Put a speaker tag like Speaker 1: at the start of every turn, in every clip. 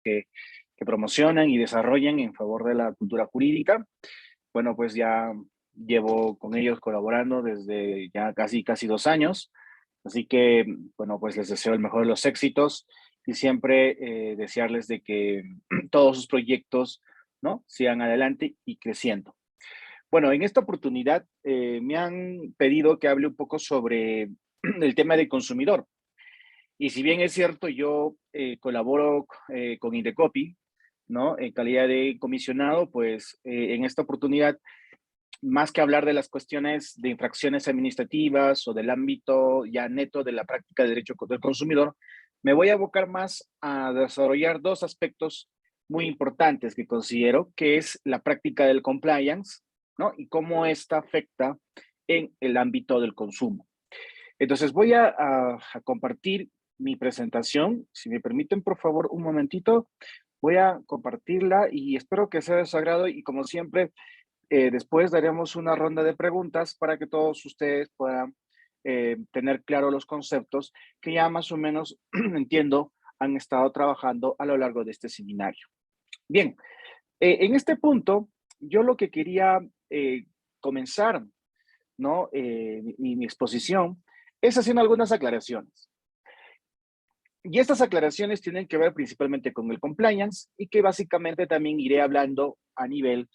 Speaker 1: que promocionan y desarrollan en favor de la cultura jurídica. Bueno, pues ya llevo con ellos colaborando desde ya casi 2 años. Así que, bueno, pues les deseo el mejor de los éxitos y siempre desearles de que todos sus proyectos, ¿no?, sigan adelante y creciendo. Bueno, en esta oportunidad me han pedido que hable un poco sobre el tema del consumidor. Y si bien es cierto, yo colaboro con Indecopi, ¿no?, en calidad de comisionado, pues en esta oportunidad, más que hablar de las cuestiones de infracciones administrativas o del ámbito ya neto de la práctica de derecho del consumidor, me voy a abocar más a desarrollar dos aspectos muy importantes que considero, que es la práctica del compliance, ¿no?, y cómo esta afecta en el ámbito del consumo. Entonces voy a compartir mi presentación. Si me permiten, por favor, un momentito, voy a compartirla y espero que sea de su agrado y como siempre, después daremos una ronda de preguntas para que todos ustedes puedan tener claro los conceptos que ya más o menos entiendo han estado trabajando a lo largo de este seminario. Bien, en este punto, yo lo que quería comenzar, ¿no?, mi exposición es haciendo algunas aclaraciones. Y estas aclaraciones tienen que ver principalmente con el compliance y que básicamente también iré hablando a nivel,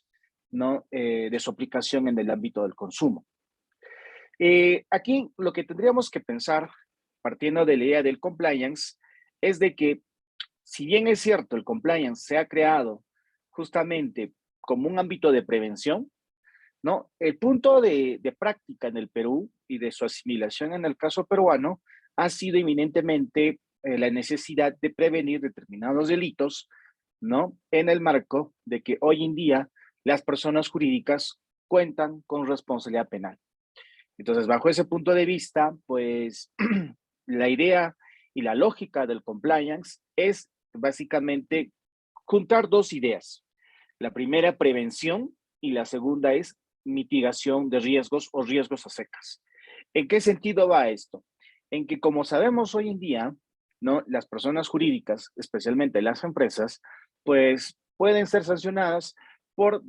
Speaker 1: ¿no?, de su aplicación en el ámbito del consumo. Aquí lo que tendríamos que pensar, partiendo de la idea del compliance, es de que si bien es cierto, el compliance se ha creado justamente como un ámbito de prevención, ¿no?, el punto de práctica en el Perú y de su asimilación en el caso peruano ha sido eminentemente la necesidad de prevenir determinados delitos, ¿no?, en el marco de que hoy en día las personas jurídicas cuentan con responsabilidad penal. Entonces, bajo ese punto de vista, pues la idea y la lógica del compliance es básicamente juntar dos ideas. La primera, prevención, y la segunda es mitigación de riesgos o riesgos a secas. ¿En qué sentido va esto? En que, como sabemos hoy en día, ¿no?, las personas jurídicas, especialmente las empresas, pues pueden ser sancionadas por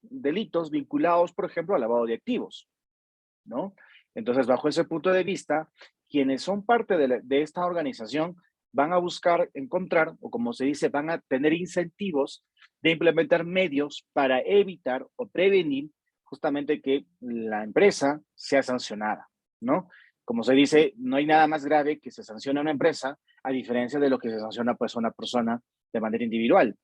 Speaker 1: delitos vinculados, por ejemplo, al lavado de activos, ¿no? Entonces, bajo ese punto de vista, quienes son parte de esta organización van a buscar encontrar, o como se dice, van a tener incentivos de implementar medios para evitar o prevenir justamente que la empresa sea sancionada, ¿no? Como se dice, no hay nada más grave que se sancione a una empresa, a diferencia de lo que se sanciona pues, a una persona de manera individual.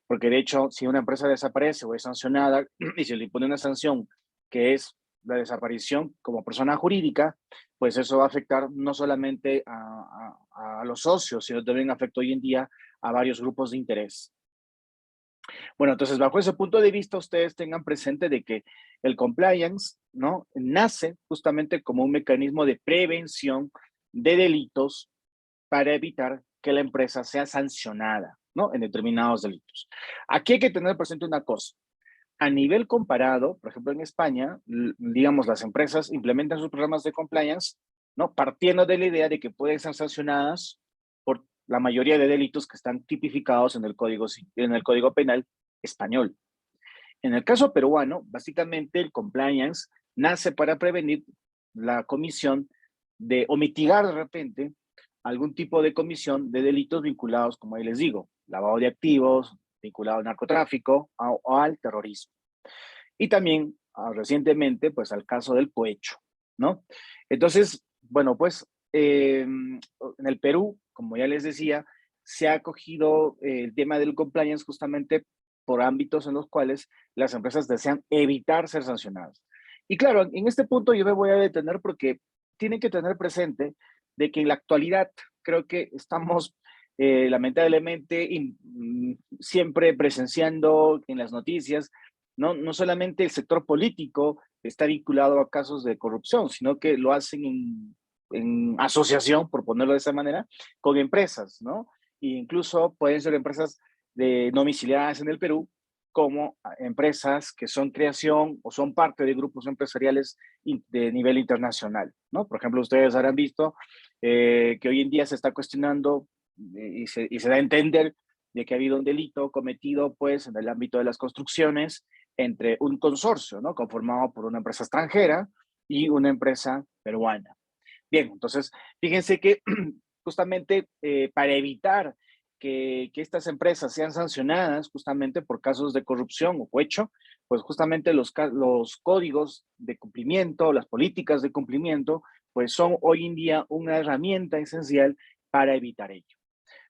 Speaker 1: Porque de hecho, si una empresa desaparece o es sancionada y se le impone una sanción que es la desaparición como persona jurídica, pues eso va a afectar no solamente a los socios, sino también afecta hoy en día a varios grupos de interés. Bueno, entonces bajo ese punto de vista, ustedes tengan presente de que el compliance, ¿no?, nace justamente como un mecanismo de prevención de delitos para evitar que la empresa sea sancionada, ¿no?, en determinados delitos. Aquí hay que tener presente una cosa. A nivel comparado, por ejemplo, en España, digamos, las empresas implementan sus programas de compliance, ¿no?, partiendo de la idea de que pueden ser sancionadas por la mayoría de delitos que están tipificados en el Código Penal español. En el caso peruano, básicamente el compliance nace para prevenir la comisión de, o mitigar de repente, algún tipo de comisión de delitos vinculados, como ahí les digo, lavado de activos, vinculado al narcotráfico o al terrorismo. Y también recientemente, pues al caso del cohecho, ¿no? Entonces, bueno, pues en el Perú, como ya les decía, se ha acogido el tema del compliance justamente por ámbitos en los cuales las empresas desean evitar ser sancionadas. Y claro, en este punto yo me voy a detener porque tienen que tener presente de que en la actualidad creo que estamos lamentablemente siempre presenciando en las noticias, no solamente el sector político está vinculado a casos de corrupción, sino que lo hacen en asociación, por ponerlo de esa manera, con empresas, ¿no? E incluso pueden ser empresas domiciliadas en el Perú, como empresas que son creación o son parte de grupos empresariales de nivel internacional, ¿no? Por ejemplo, ustedes habrán visto que hoy en día se está cuestionando y se da a entender de que ha habido un delito cometido pues en el ámbito de las construcciones entre un consorcio, ¿no? Conformado por una empresa extranjera y una empresa peruana. Bien, entonces, fíjense que justamente para evitar que estas empresas sean sancionadas justamente por casos de corrupción o cohecho, pues justamente los códigos de cumplimiento, las políticas de cumplimiento, pues son hoy en día una herramienta esencial para evitar ello.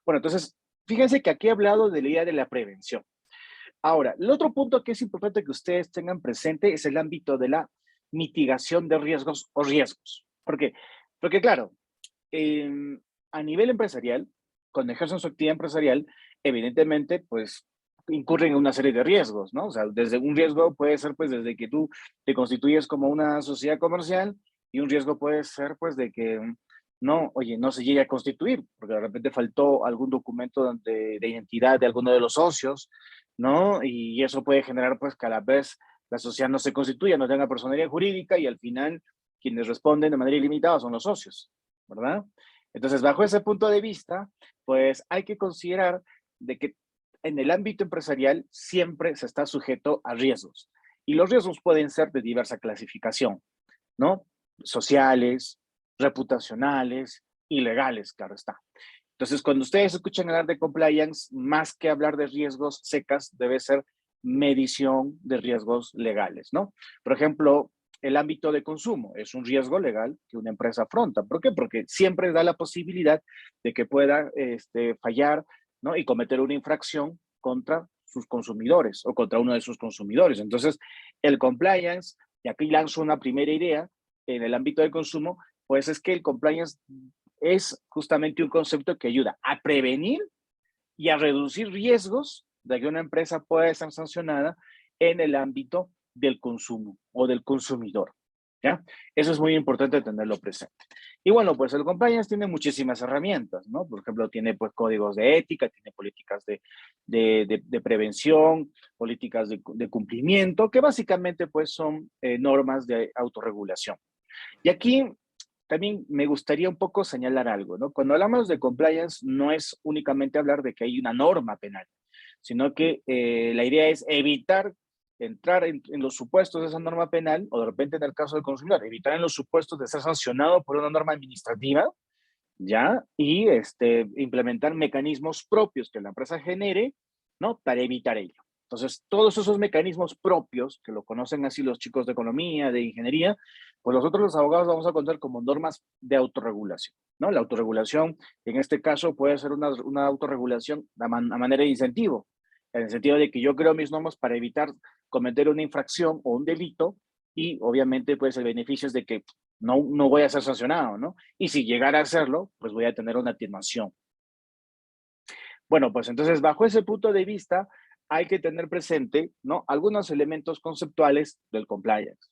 Speaker 1: Bueno, entonces, fíjense que aquí he hablado de la idea de la prevención. Ahora, el otro punto que es importante que ustedes tengan presente es el ámbito de la mitigación de riesgos o riesgos. ¿Por qué? Porque claro, eh, a nivel empresarial, cuando ejercen su actividad empresarial, evidentemente, pues incurren en una serie de riesgos, ¿no? O sea, desde un riesgo puede ser, pues, desde que tú te constituyes como una sociedad comercial y un riesgo puede ser, pues, de que no, oye, no se llegue a constituir, porque de repente faltó algún documento de identidad de alguno de los socios, ¿no? Y eso puede generar, pues, que a la vez la sociedad no se constituya, no tenga personalidad jurídica y al final quienes responden de manera ilimitada son los socios, ¿verdad? Entonces, bajo ese punto de vista, pues hay que considerar de que en el ámbito empresarial siempre se está sujeto a riesgos. Y los riesgos pueden ser de diversa clasificación, ¿no? Sociales, reputacionales y legales, claro está. Entonces, cuando ustedes escuchan hablar de compliance, más que hablar de riesgos secas, debe ser medición de riesgos legales, ¿no? Por ejemplo, el ámbito de consumo es un riesgo legal que una empresa afronta. ¿Por qué? Porque siempre da la posibilidad de que pueda fallar, ¿no? Y cometer una infracción contra sus consumidores o contra uno de sus consumidores. Entonces, el compliance, y aquí lanzo una primera idea en el ámbito de consumo, pues es que el compliance es justamente un concepto que ayuda a prevenir y a reducir riesgos de que una empresa pueda ser sancionada en el ámbito del consumo o del consumidor. ¿Ya? Eso es muy importante tenerlo presente. Y bueno, pues el compliance tiene muchísimas herramientas, ¿no? Por ejemplo, tiene pues códigos de ética, tiene políticas de prevención, políticas de cumplimiento, que básicamente pues son normas de autorregulación. Y aquí también me gustaría un poco señalar algo, ¿no? Cuando hablamos de compliance, no es únicamente hablar de que hay una norma penal, sino que la idea es evitar entrar en los supuestos de esa norma penal, o de repente en el caso del consumidor, evitar en los supuestos de ser sancionado por una norma administrativa, ¿ya? Y implementar mecanismos propios que la empresa genere, ¿no? Para evitar ello. Entonces, todos esos mecanismos propios, que lo conocen así los chicos de economía, de ingeniería, pues nosotros los abogados vamos a contar como normas de autorregulación, ¿no? La autorregulación, en este caso, puede ser una autorregulación a manera de incentivo, en el sentido de que yo creo mis normas para evitar cometer una infracción o un delito y obviamente pues el beneficio es de que no voy a ser sancionado, ¿no? Y si llegara a hacerlo, pues voy a tener una atenuación. Bueno, pues entonces bajo ese punto de vista hay que tener presente, ¿no? Algunos elementos conceptuales del compliance.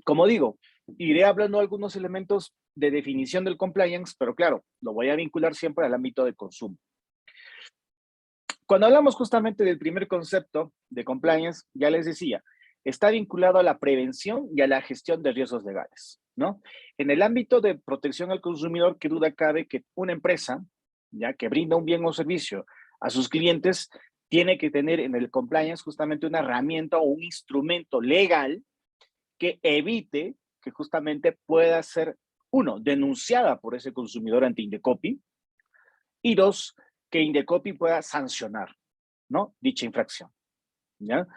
Speaker 1: Como digo, iré hablando de algunos elementos de definición del compliance, pero claro, lo voy a vincular siempre al ámbito de consumo. Cuando hablamos justamente del primer concepto de compliance, ya les decía, está vinculado a la prevención y a la gestión de riesgos legales, ¿no? En el ámbito de protección al consumidor, qué duda cabe que una empresa, ya que brinda un bien o servicio a sus clientes, tiene que tener en el compliance justamente una herramienta o un instrumento legal que evite que justamente pueda ser, uno, denunciada por ese consumidor ante Indecopi, y dos, que Indecopi pueda sancionar, ¿no? Dicha infracción, ¿ya? En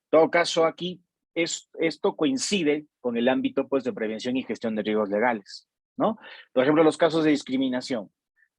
Speaker 1: todo caso, aquí esto coincide con el ámbito, pues, de prevención y gestión de riesgos legales, ¿no? Por ejemplo, los casos de discriminación.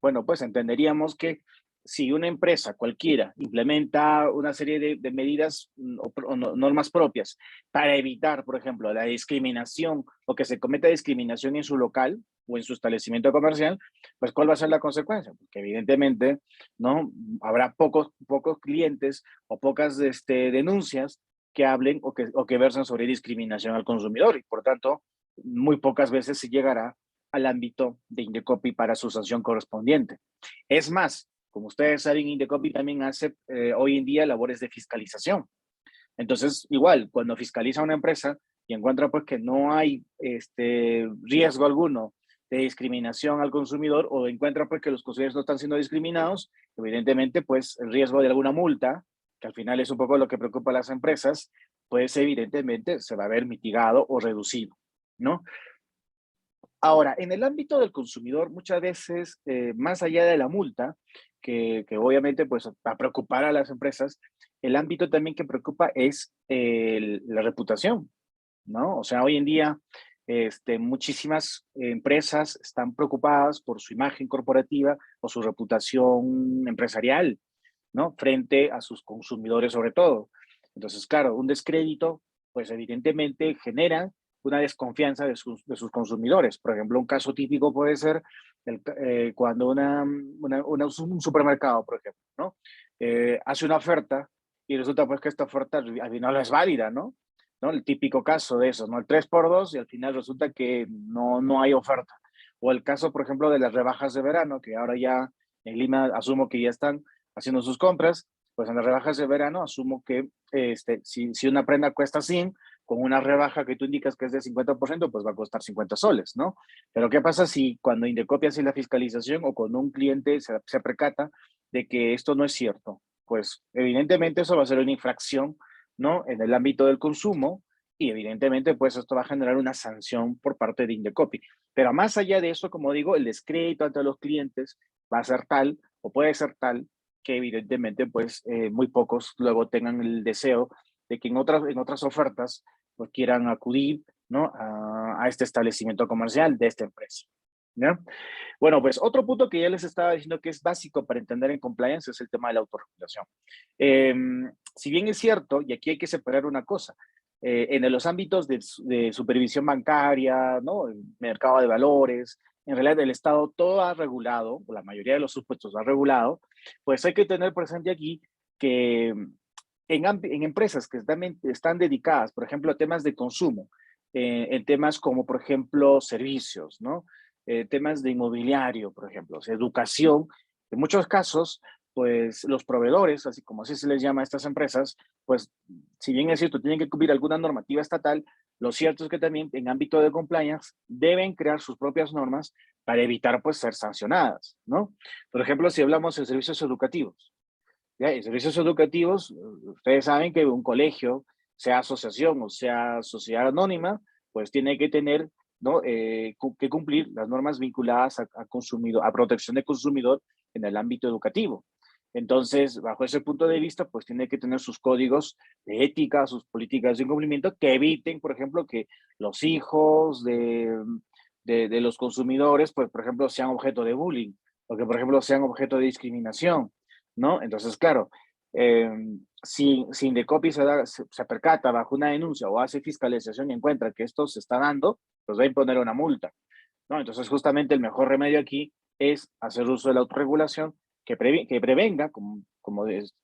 Speaker 1: Bueno, pues entenderíamos que si una empresa cualquiera implementa una serie de medidas o normas propias para evitar, por ejemplo, la discriminación o que se cometa discriminación en su local o en su establecimiento comercial, pues ¿cuál va a ser la consecuencia? Porque evidentemente, ¿no? Habrá pocos clientes o pocas denuncias que hablen o que versan sobre discriminación al consumidor y por tanto muy pocas veces se llegará al ámbito de Indecopi para su sanción correspondiente. Es más, como ustedes saben, Indecopi también hace hoy en día labores de fiscalización. Entonces, igual, cuando fiscaliza una empresa y encuentra pues que no hay riesgo alguno de discriminación al consumidor o encuentra pues que los consumidores no están siendo discriminados, evidentemente pues el riesgo de alguna multa, que al final es un poco lo que preocupa a las empresas, pues evidentemente se va a ver mitigado o reducido, ¿no? Ahora, en el ámbito del consumidor, muchas veces, más allá de la multa, que obviamente pues va a preocupar a las empresas, el ámbito también que preocupa es la reputación, ¿no? O sea, hoy en día muchísimas empresas están preocupadas por su imagen corporativa o su reputación empresarial, ¿no? Frente a sus consumidores sobre todo. Entonces, claro, un descrédito, pues evidentemente genera una desconfianza de sus consumidores. Por ejemplo, un caso típico puede ser cuando un supermercado, por ejemplo, ¿no? Hace una oferta y resulta pues que esta oferta al final no es válida, ¿no? ¿No? El típico caso de eso, ¿no? El 3x2 y al final resulta que no hay oferta. O el caso, por ejemplo, de las rebajas de verano, que ahora ya en Lima asumo que ya están haciendo sus compras, pues en las rebajas de verano asumo que si una prenda cuesta 100, con una rebaja que tú indicas que es de 50%, pues va a costar 50 soles, ¿no? Pero ¿qué pasa si cuando Indecopi hace la fiscalización o cuando un cliente se percata de que esto no es cierto? Pues evidentemente eso va a ser una infracción, ¿no? En el ámbito del consumo y evidentemente pues esto va a generar una sanción por parte de Indecopi. Pero más allá de eso, como digo, el descrédito ante los clientes va a ser tal o puede ser tal que evidentemente pues muy pocos luego tengan el deseo de que en otras ofertas pues quieran acudir, ¿no? A este establecimiento comercial de esta empresa, ¿ya? Bueno, pues otro punto que ya les estaba diciendo que es básico para entender en compliance es el tema de la autorregulación. Eh, si bien es cierto, y aquí hay que separar una cosa, en los ámbitos de supervisión bancaria, ¿no? El mercado de valores, en realidad el Estado todo ha regulado, o la mayoría de los supuestos ha regulado, pues hay que tener presente aquí que en empresas que están dedicadas, por ejemplo, a temas de consumo, en temas como, por ejemplo, servicios, ¿no? Temas de inmobiliario, por ejemplo, o sea, educación, en muchos casos, pues los proveedores, así como así se les llama a estas empresas, pues si bien es cierto, tienen que cumplir alguna normativa estatal, lo cierto es que también en ámbito de compliance deben crear sus propias normas para evitar pues ser sancionadas, ¿no? Por ejemplo, si hablamos de servicios educativos, ¿ya? En servicios educativos, ustedes saben que un colegio, sea asociación o sea sociedad anónima, pues tiene que tener, ¿no? Que cumplir las normas vinculadas a protección del consumidor en el ámbito educativo. Entonces, bajo ese punto de vista, pues tiene que tener sus códigos de ética, sus políticas de cumplimiento que eviten, por ejemplo, que los hijos de los consumidores, pues, por ejemplo, sean objeto de bullying o que, por ejemplo, sean objeto de discriminación, ¿no? Entonces, claro, eh, si Indecopi se percata bajo una denuncia o hace fiscalización y encuentra que esto se está dando, pues va a imponer una multa, ¿no? Entonces, justamente el mejor remedio aquí es hacer uso de la autorregulación que prevenga, como es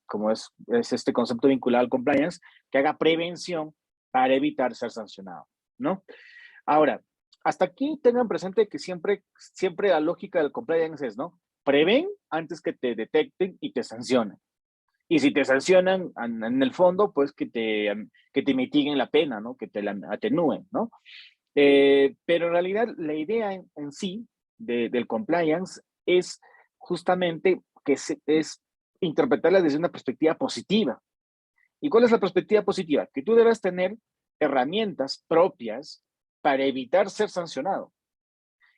Speaker 1: este concepto vinculado al compliance, que haga prevención para evitar ser sancionado, ¿no? Ahora, hasta aquí tengan presente que siempre la lógica del compliance es, ¿no? Prevén antes que te detecten y te sancionen. Y si te sancionan en el fondo, pues que te mitiguen la pena, ¿no? Que te la atenúen, ¿no? Pero en realidad la idea en sí del compliance es justamente es interpretarla desde una perspectiva positiva. ¿Y cuál es la perspectiva positiva? Que tú debes tener herramientas propias para evitar ser sancionado.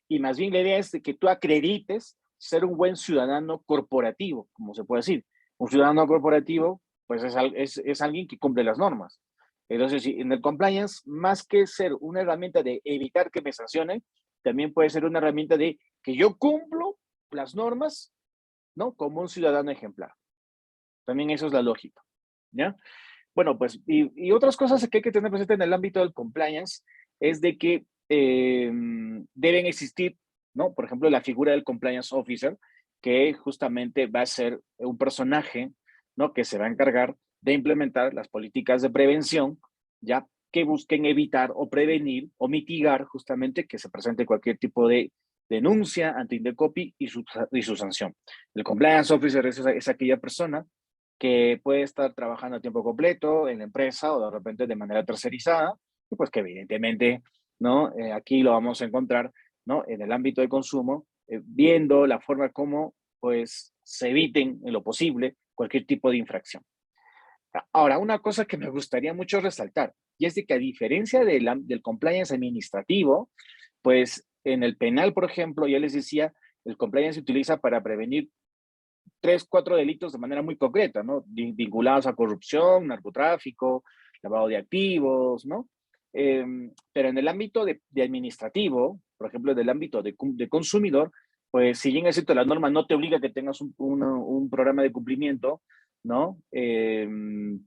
Speaker 1: Y más bien la idea es de que tú acredites ser un buen ciudadano corporativo, como se puede decir. Un ciudadano corporativo, pues es alguien que cumple las normas. Entonces, en el compliance, más que ser una herramienta de evitar que me sancionen, también puede ser una herramienta de que yo cumplo las normas, ¿no? Como un ciudadano ejemplar. También eso es la lógica, ¿ya? Bueno, pues, y otras cosas que hay que tener presente en el ámbito del compliance es de que deben existir, ¿no? Por ejemplo, la figura del compliance officer, que justamente va a ser un personaje, ¿no? Que se va a encargar de implementar las políticas de prevención, ya que busquen evitar o prevenir o mitigar justamente que se presente cualquier tipo de denuncia ante Indecopi y su sanción. El compliance officer es aquella persona que puede estar trabajando a tiempo completo en la empresa o de repente de manera tercerizada, y pues que evidentemente, ¿no? Aquí lo vamos a encontrar ¿no? En el ámbito de consumo, viendo la forma como, pues, se eviten en lo posible cualquier tipo de infracción. Ahora, una cosa que me gustaría mucho resaltar, y es de que a diferencia del compliance administrativo, pues en el penal, por ejemplo, ya les decía, el compliance se utiliza para prevenir 3, 4 delitos de manera muy concreta, ¿no? Vinculados a corrupción, narcotráfico, lavado de activos, ¿no? Pero en el ámbito de administrativo, por ejemplo, en el ámbito de consumidor, pues si bien es cierto, la norma no te obliga a que tengas un programa de cumplimiento, ¿no?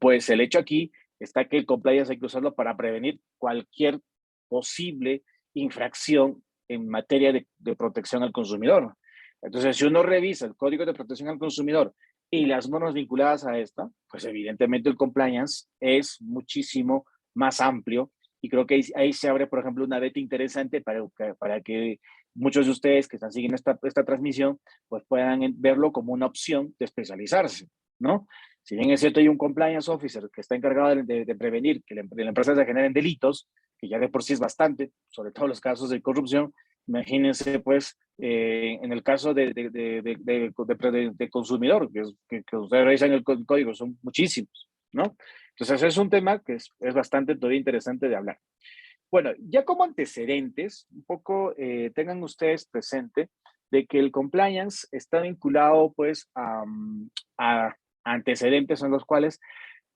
Speaker 1: Pues el hecho aquí está que el compliance hay que usarlo para prevenir cualquier posible infracción en materia de protección al consumidor. Entonces, si uno revisa el Código de Protección al Consumidor y las normas vinculadas a esta, pues evidentemente el compliance es muchísimo más amplio y creo que ahí se abre, por ejemplo, una beta interesante para que muchos de ustedes que están siguiendo esta transmisión, pues puedan verlo como una opción de especializarse, ¿no? Si bien es cierto, hay un compliance officer que está encargado de prevenir que la empresa se generen delitos, que ya de por sí es bastante, sobre todo los casos de corrupción, imagínense, pues, en el caso de consumidor, que ustedes revisan el código, son muchísimos, ¿no? Entonces, es un tema que es bastante todavía interesante de hablar. Bueno, ya como antecedentes, un poco tengan ustedes presente de que el compliance está vinculado, pues, a antecedentes en los cuales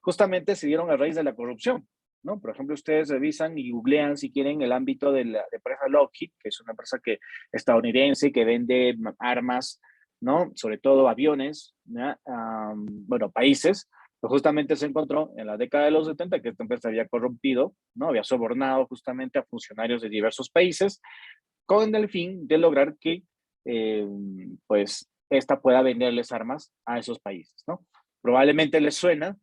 Speaker 1: justamente se dieron a raíz de la corrupción, ¿no? Por ejemplo, ustedes revisan y googlean si quieren el ámbito de la empresa Lockheed, que es una empresa estadounidense que vende armas, ¿no? Sobre todo aviones, ¿no? Bueno, países, pues justamente se encontró en la década de los 70 que esta empresa había corrompido, ¿no? Había sobornado justamente a funcionarios de diversos países con el fin de lograr que, eh, pues, esta pueda venderles armas a esos países, ¿no? Probablemente les suena,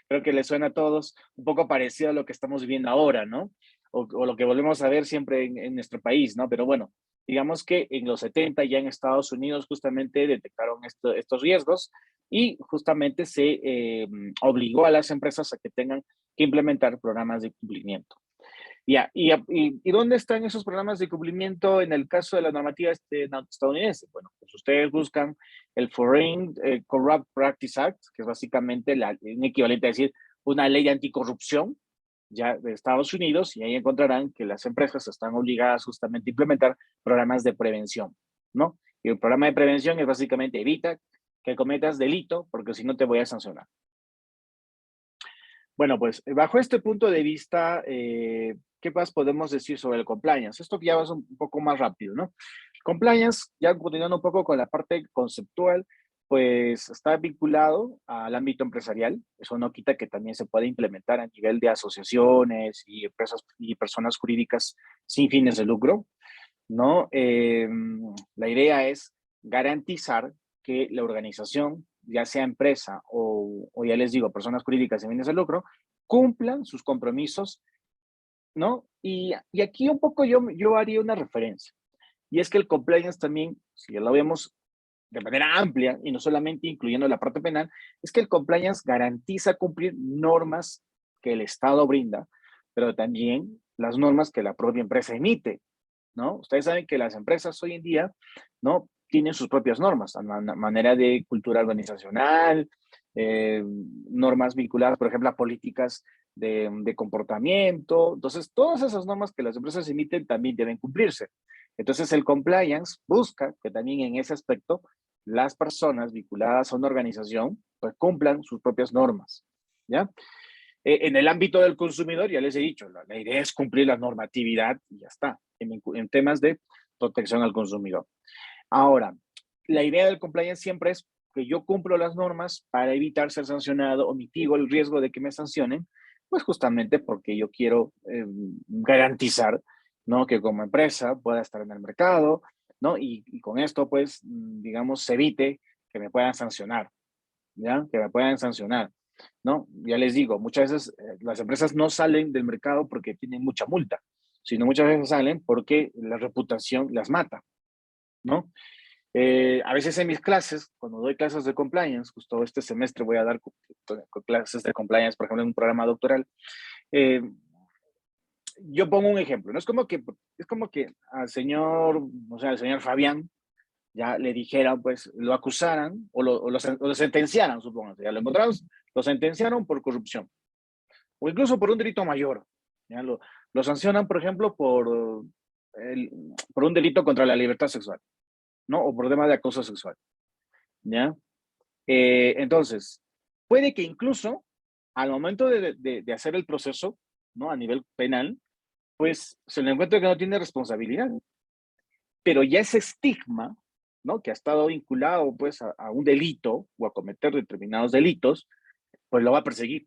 Speaker 1: creo que les suena a todos un poco parecido a lo que estamos viviendo ahora, ¿no? O lo que volvemos a ver siempre en nuestro país, ¿no? Pero bueno, digamos que en los 70 ya en Estados Unidos justamente detectaron estos riesgos y justamente se obligó a las empresas a que tengan que implementar programas de cumplimiento. Ya, y dónde están esos programas de cumplimiento en el caso de la normativa estadounidense? Bueno, pues ustedes buscan el Foreign Corrupt Practice Act, que es básicamente un equivalente a decir una ley anticorrupción ya de Estados Unidos, y ahí encontrarán que las empresas están obligadas justamente a implementar programas de prevención, ¿no? Y el programa de prevención es básicamente evita que cometas delito, porque si no te voy a sancionar. Bueno, pues bajo este punto de vista, ¿qué más podemos decir sobre el compliance? Esto ya va un poco más rápido, ¿no? Compliance, ya continuando un poco con la parte conceptual, pues está vinculado al ámbito empresarial. Eso no quita que también se pueda implementar a nivel de asociaciones y empresas y personas jurídicas sin fines de lucro, ¿no? La idea es garantizar que la organización, ya sea empresa o ya les digo, personas jurídicas sin fines de lucro, cumplan sus compromisos, ¿no? Y aquí un poco yo haría una referencia, y es que el compliance también, si ya lo vemos de manera amplia y no solamente incluyendo la parte penal, es que el compliance garantiza cumplir normas que el Estado brinda, pero también las normas que la propia empresa emite, ¿no? Ustedes saben que las empresas hoy en día, ¿no? Tienen sus propias normas, a manera de cultura organizacional, normas vinculadas, por ejemplo, a políticas de comportamiento. Entonces, todas esas normas que las empresas emiten también deben cumplirse. Entonces, el compliance busca que también en ese aspecto las personas vinculadas a una organización pues cumplan sus propias normas, ¿ya? En el ámbito del consumidor, ya les he dicho, la idea es cumplir la normatividad y ya está, en temas de protección al consumidor. Ahora, la idea del compliance siempre es que yo cumplo las normas para evitar ser sancionado o mitigo el riesgo de que me sancionen, pues justamente porque yo quiero garantizar, ¿no? Que como empresa pueda estar en el mercado, ¿no? Y con esto, pues, digamos, se evite que me puedan sancionar, ¿ya? Que me puedan sancionar, ¿no? Ya les digo, muchas veces las empresas no salen del mercado porque tienen mucha multa, sino muchas veces salen porque la reputación las mata, ¿no? A veces en mis clases, cuando doy clases de compliance, justo este semestre voy a dar clases de compliance, por ejemplo, en un programa doctoral, eh, yo pongo un ejemplo, ¿no? Es como que al señor, o sea, al señor Fabián, ya le dijeran, pues, lo acusaran o lo sentenciaran, supóngase, ya lo encontraron, lo sentenciaron por corrupción, o incluso por un delito mayor, ya lo sancionan, por ejemplo, el, por un delito contra la libertad sexual, ¿no? O por tema de acoso sexual, ¿ya? Entonces, puede que incluso al momento de hacer el proceso, ¿no? A nivel penal, pues se le encuentra que no tiene responsabilidad, pero ya ese estigma, ¿no? Que ha estado vinculado pues a un delito o a cometer determinados delitos, pues lo va a perseguir,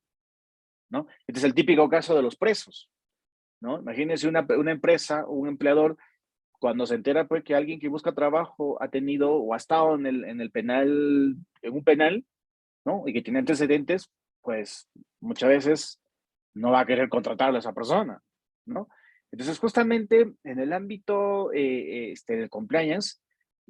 Speaker 1: ¿no? Este es el típico caso de los presos, ¿no? Imagínense una empresa o un empleador cuando se entera pues que alguien que busca trabajo ha tenido o ha estado en el penal, en un penal, ¿no? Y que tiene antecedentes, pues muchas veces no va a querer contratarlo a esa persona, ¿no? Entonces, justamente en el ámbito del compliance,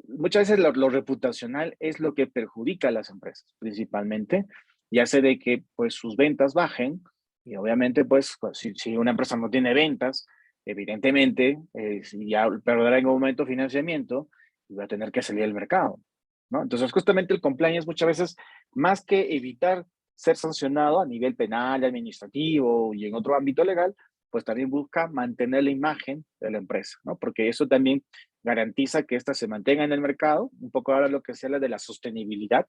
Speaker 1: muchas veces lo reputacional es lo que perjudica a las empresas, principalmente, y hace de que pues sus ventas bajen, y obviamente pues si una empresa no tiene ventas, evidentemente si ya perderá en un momento financiamiento y va a tener que salir al mercado, ¿no? Entonces, justamente el compliance muchas veces, más que evitar ser sancionado a nivel penal, administrativo y en otro ámbito legal, pues también busca mantener la imagen de la empresa, ¿no? Porque eso también garantiza que ésta se mantenga en el mercado, un poco ahora lo que se habla de la sostenibilidad,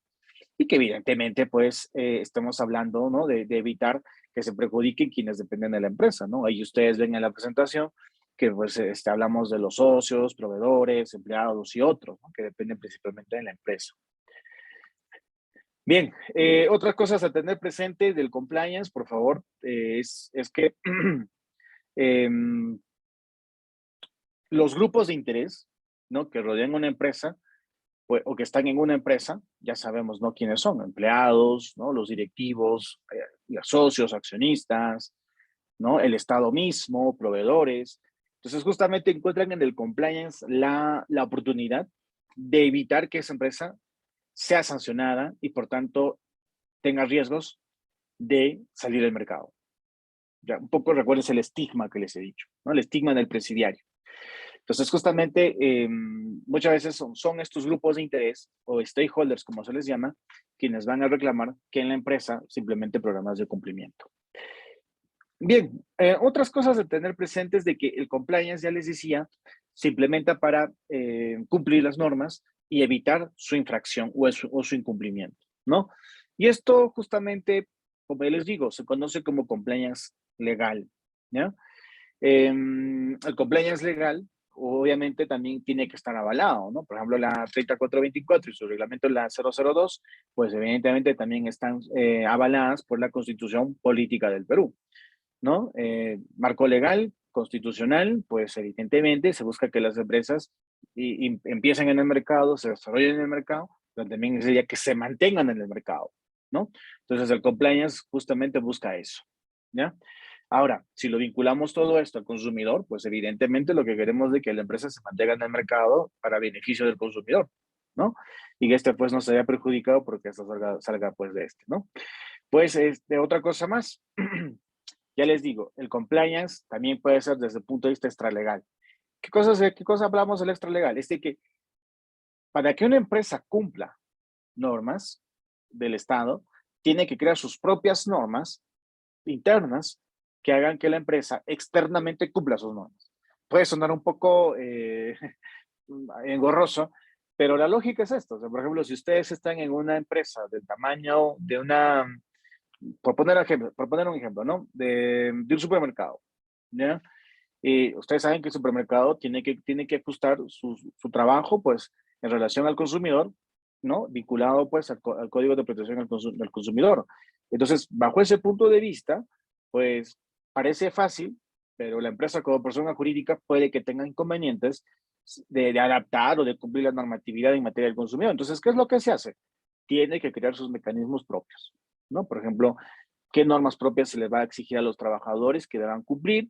Speaker 1: y que evidentemente pues estamos hablando, ¿no? De evitar que se perjudiquen quienes dependen de la empresa, ¿no? Ahí ustedes ven en la presentación que pues hablamos de los socios, proveedores, empleados y otros, ¿no? Que dependen principalmente de la empresa. Bien, otras cosas a tener presente del compliance, por favor, es que em, los grupos de interés, ¿no? Que rodean una empresa, pues, o que están en una empresa, ya sabemos, ¿no? Quiénes son, empleados, ¿no? Los directivos, los socios, accionistas, ¿no? El Estado mismo, proveedores. Entonces, justamente encuentran en el compliance la oportunidad de evitar que esa empresa sea sancionada y, por tanto, tenga riesgos de salir del mercado. Ya, un poco recuerdes el estigma que les he dicho, ¿no? El estigma del presidiario. Entonces, justamente, muchas veces son estos grupos de interés o stakeholders, como se les llama, quienes van a reclamar que en la empresa simplemente programas de cumplimiento. Bien, otras cosas a tener presentes de que el compliance, ya les decía, se implementa para cumplir las normas y evitar su infracción o su incumplimiento, ¿no? Y esto justamente, como ya les digo, se conoce como compliance legal, ¿ya? El compliance legal, obviamente, también tiene que estar avalado, ¿no? Por ejemplo, la 3424 y su reglamento, la 002, pues evidentemente también están avaladas por la Constitución Política del Perú, ¿no? Marco legal, constitucional, pues evidentemente se busca que las empresas empiecen en el mercado, se desarrollen en el mercado, pero también sería que se mantengan en el mercado, ¿no? Entonces el compliance justamente busca eso, ¿ya? Ahora, si lo vinculamos todo esto al consumidor, pues evidentemente lo que queremos es que la empresa se mantenga en el mercado para beneficio del consumidor, ¿no? Y que este pues no se haya perjudicado porque esto salga pues de este, ¿no? Pues otra cosa más, ya les digo, el compliance también puede ser desde el punto de vista extralegal. Qué cosa hablamos del extralegal? Es de que para que una empresa cumpla normas del Estado, tiene que crear sus propias normas internas que hagan que la empresa externamente cumpla sus normas. Puede sonar un poco engorroso, pero la lógica es esto. O sea, por ejemplo, si ustedes están en una empresa del tamaño de una, por poner un ejemplo, ¿no? De un supermercado, ¿ya? Y ustedes saben que el supermercado tiene que ajustar su trabajo, pues, en relación al consumidor, ¿no? Vinculado, pues, al Código de Protección del Consumidor. Entonces, bajo ese punto de vista, pues, parece fácil, pero la empresa como persona jurídica puede que tenga inconvenientes de adaptar o de cumplir la normatividad en materia del consumidor. Entonces, ¿qué es lo que se hace? Tiene que crear sus mecanismos propios, ¿no? Por ejemplo, ¿qué normas propias se le va a exigir a los trabajadores que deban cumplir?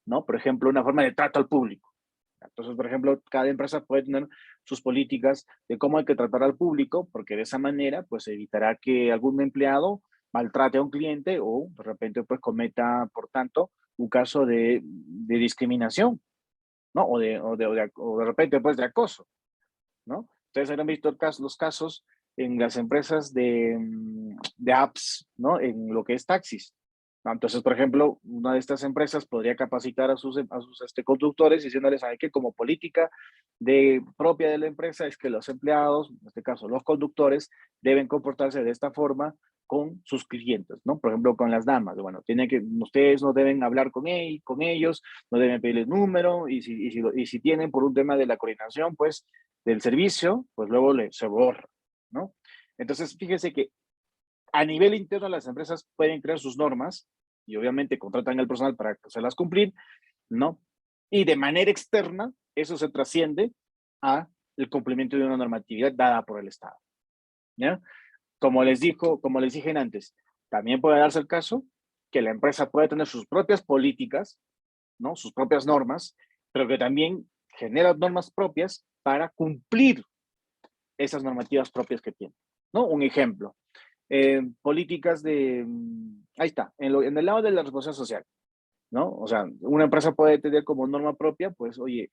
Speaker 1: ¿No? Por ejemplo, una forma de trato al público. Entonces, por ejemplo, cada empresa puede tener sus políticas de cómo hay que tratar al público, porque de esa manera, pues evitará que algún empleado maltrate a un cliente o de repente pues cometa, por tanto, un caso de discriminación, ¿no? O de repente pues de acoso, ¿no? Ustedes habrán visto los casos en las empresas de apps, ¿no? En lo que es taxis. Entonces, por ejemplo, una de estas empresas podría capacitar a sus conductores diciéndoles, ¿sabe qué? Como política propia de la empresa es que los empleados, en este caso los conductores, deben comportarse de esta forma con sus clientes, ¿no? Por ejemplo, con las damas. Bueno, ustedes no deben hablar con ellos, no deben pedirles número, y si tienen por un tema de la coordinación, pues, del servicio, pues luego se borra, ¿no? Entonces, fíjese que a nivel interno las empresas pueden crear sus normas y obviamente contratan al personal para hacerlas cumplir, ¿no? Y de manera externa, eso se trasciende a el cumplimiento de una normatividad dada por el Estado, ¿ya? Como les dije antes, también puede darse el caso que la empresa puede tener sus propias políticas, ¿no? Sus propias normas, pero que también genera normas propias para cumplir esas normativas propias que tiene, ¿no? Un ejemplo, políticas ahí está, en el lado de la responsabilidad social, ¿no? O sea, una empresa puede tener como norma propia, pues, oye,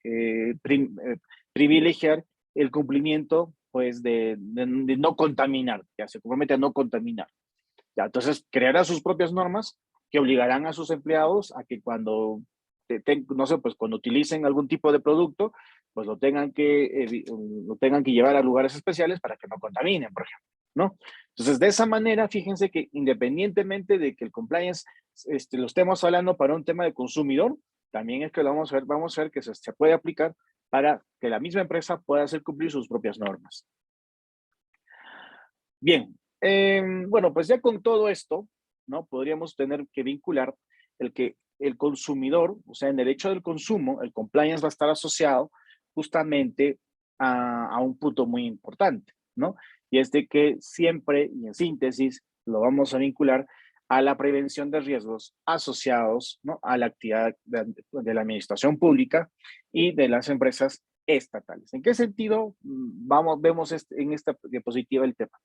Speaker 1: privilegiar el cumplimiento, pues, de no contaminar, ya se compromete a no contaminar. Ya, entonces, creará sus propias normas que obligarán a sus empleados a que cuando, no sé, pues cuando utilicen algún tipo de producto, pues lo tengan que llevar a lugares especiales para que no contaminen, por ejemplo, ¿no? Entonces, de esa manera, fíjense que independientemente de que el compliance lo estemos hablando para un tema de consumidor, también es que lo vamos a ver que se puede aplicar para que la misma empresa pueda hacer cumplir sus propias normas. Bien, bueno, pues ya con todo esto, ¿no? Podríamos tener que vincular el que el consumidor, o sea, en derecho del consumo, el compliance va a estar asociado justamente a un punto muy importante, ¿no? Y es de que siempre, y en síntesis, lo vamos a vincular a la prevención de riesgos asociados, ¿no? A la actividad de la administración pública y de las empresas estatales. ¿En qué sentido vemos en esta diapositiva el tema?